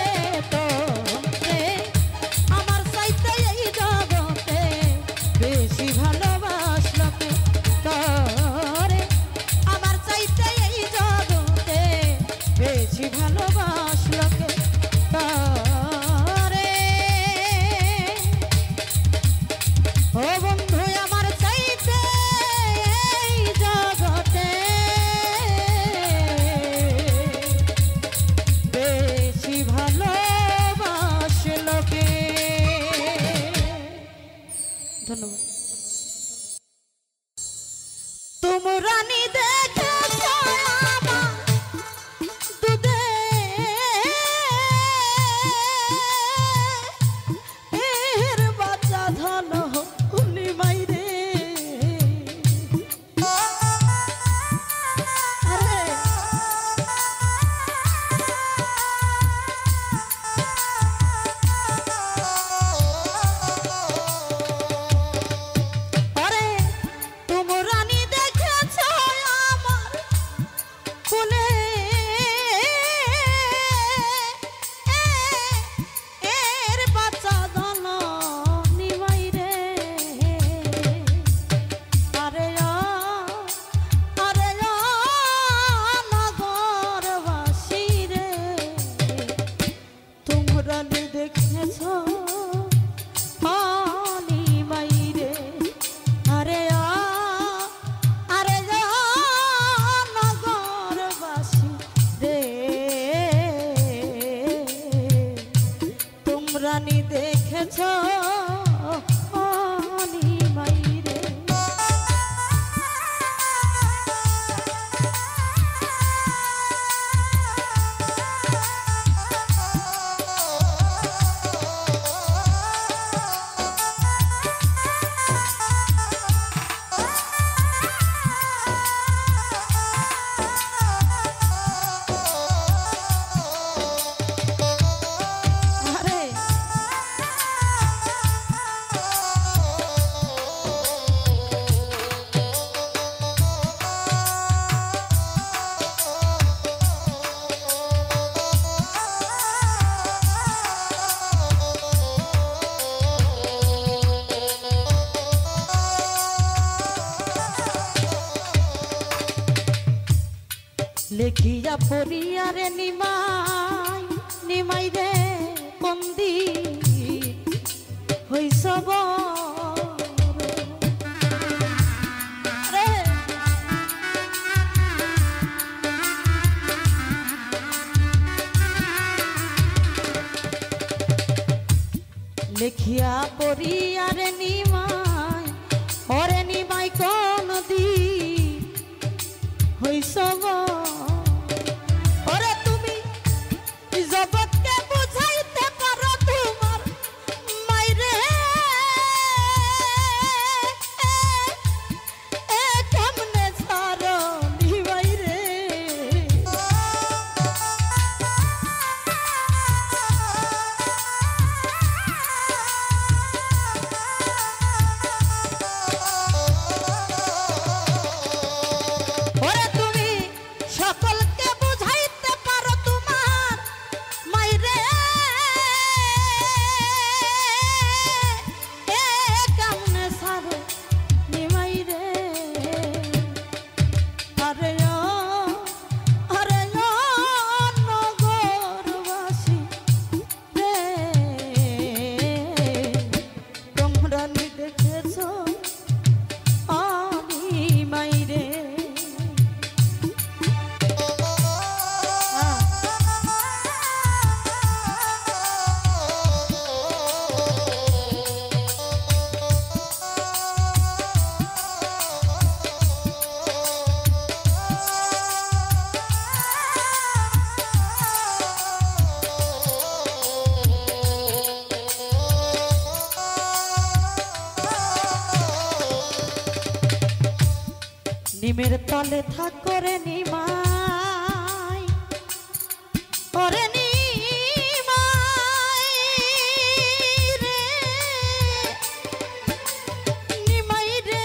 তোরে, আমার চাইতে এই জগতে বেশি ভালোবাসলো কে তোরে, আমার চাইতে এই জগতে বেশি ভালোবাসলো কে তোরে। ও বন্ধু আমার চাইতে এই জগতে কুলে এর বাচ্চা দল নিমাই রে আরে আরে নগরবাসী রে তোমরা দেখেছ নিমাই রে আরে আরে নগরবাসী রে তোমরা দেখেছ নিমাই রে লেখিয়া পড়িয়ারে নিমাই নিমাই রে বন্দি হইসব লেখিয়া পড়িয়ারে নিমাই ওরে নিমাই কোন দি হইসব জগৎকে বুঝাইতে পারো তোমার মাইরে কেমনে ছাড়ো নিমাই রে ওরে তুমি সকলকে বুঝাইতে পারো তোমার মাইরে কেমনে ছাড়ো নিমাই রে আরে আরে নগরবাসী রে তোমরা দেখেছ নিমাই রে নিমের তলে থাকো রে নিমাই ওরে নিমাই রে নিমাই রে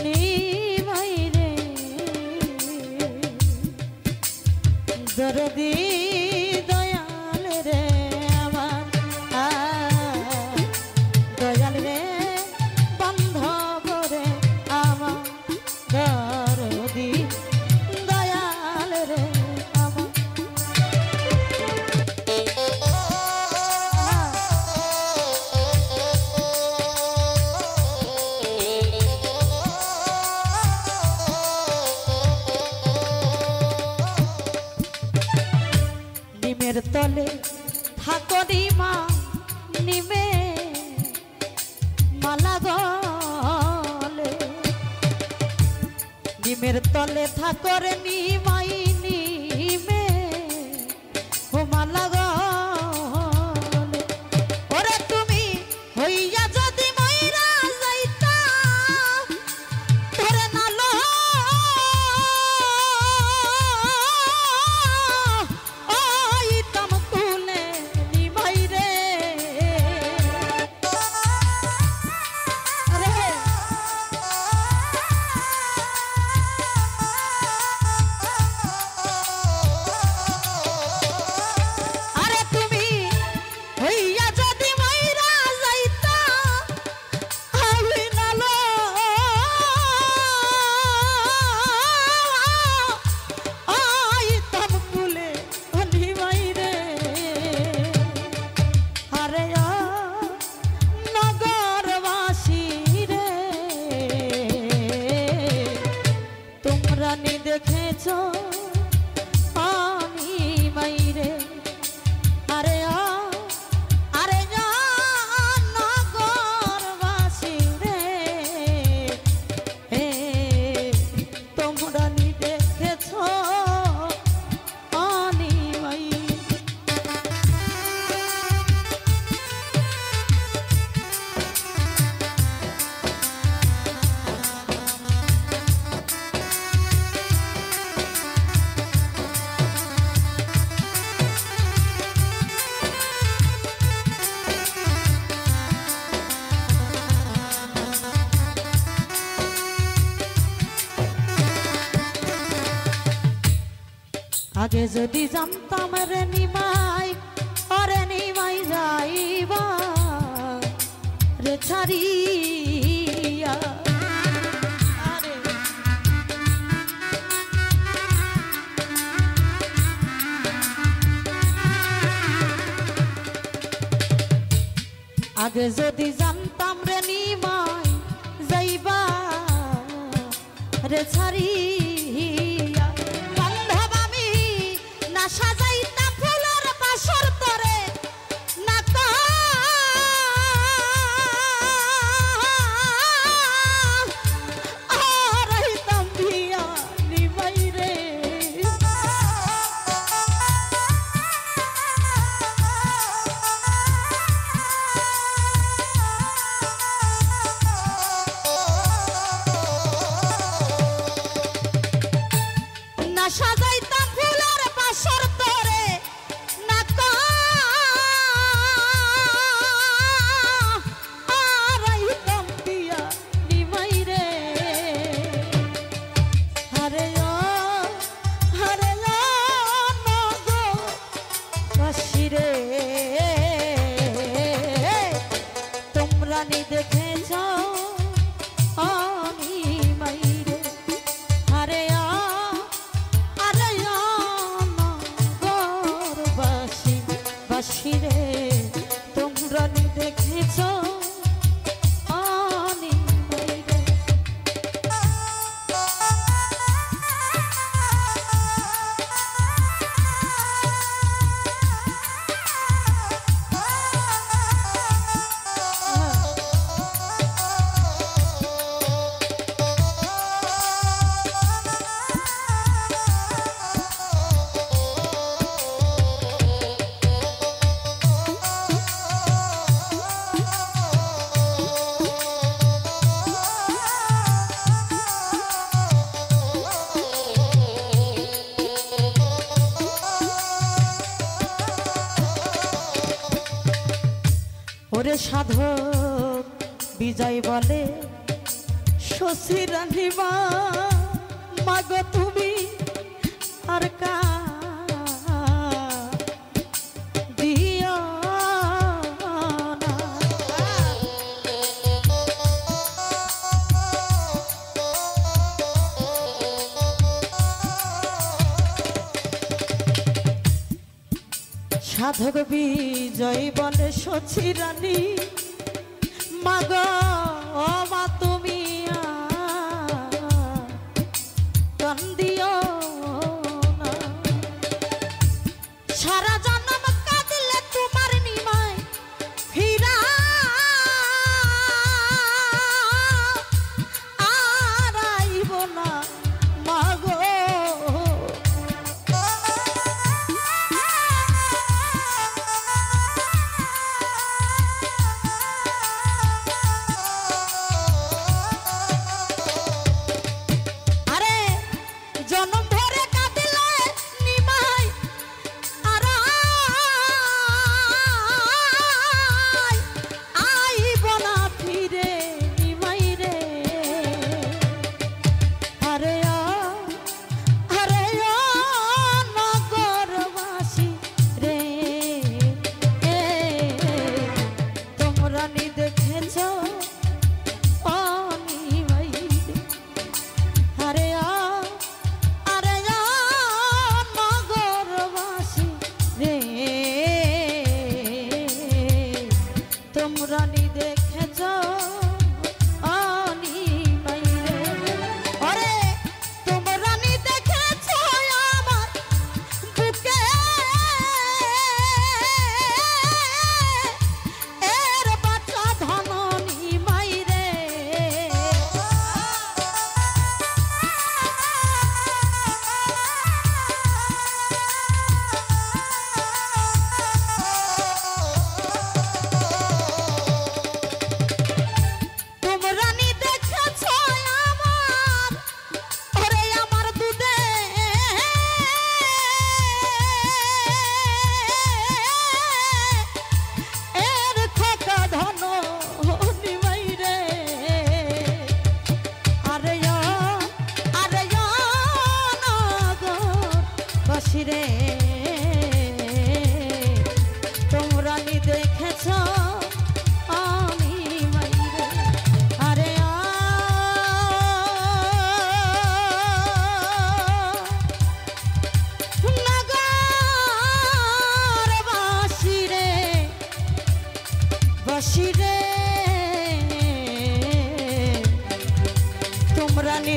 নিমাই রে দরদি দয়াল রে আমার দয়াল রে বান্ধব রে আমার দরদি দয়াল রে আমার নিমের তলে থাকো নিমা নিমে মালা গলে নিমের তলে থাকো রে নিমাই নিমে ও মালা গলে ওরে তুমি হইয়া যদি মইরা যাইতা ধরে নালো দেখেছো আমি মাইরে আরে আরে নগরবাসী রে তোমরা নি দেখেছো আমি মাইরে আগে যদি জানতাম রে নিমাই যাইবা রে ছাড়িয়া আগে যদি জানতাম রে নিমাই যাইবা রে ছাড়িয়া সাজাইতাম ফুলের বাসর তরে না রাইতাম ভিয়া নিমাই রে না সাজাইতাম ফুলের বাসর তরে না রাইতাম দিয়া নিমাই রে হরে নগরবাসী রে তোমরা নি দেখেছো আমি মাইরে হরে নগরবাসী রে তোমরা নি দেখেছো আমি মাইরে ওরে সাধক বিজয় বলে শশীরানী মাগো তুমি আর কা দিও না সাধক বিজয় বলে শশীরানী মাগো মা তুমি কান্দিও না সারা জন্ম কাঁদলে তোমার নিমাই ফিরা আর আইব না মাগো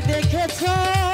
দেখেছো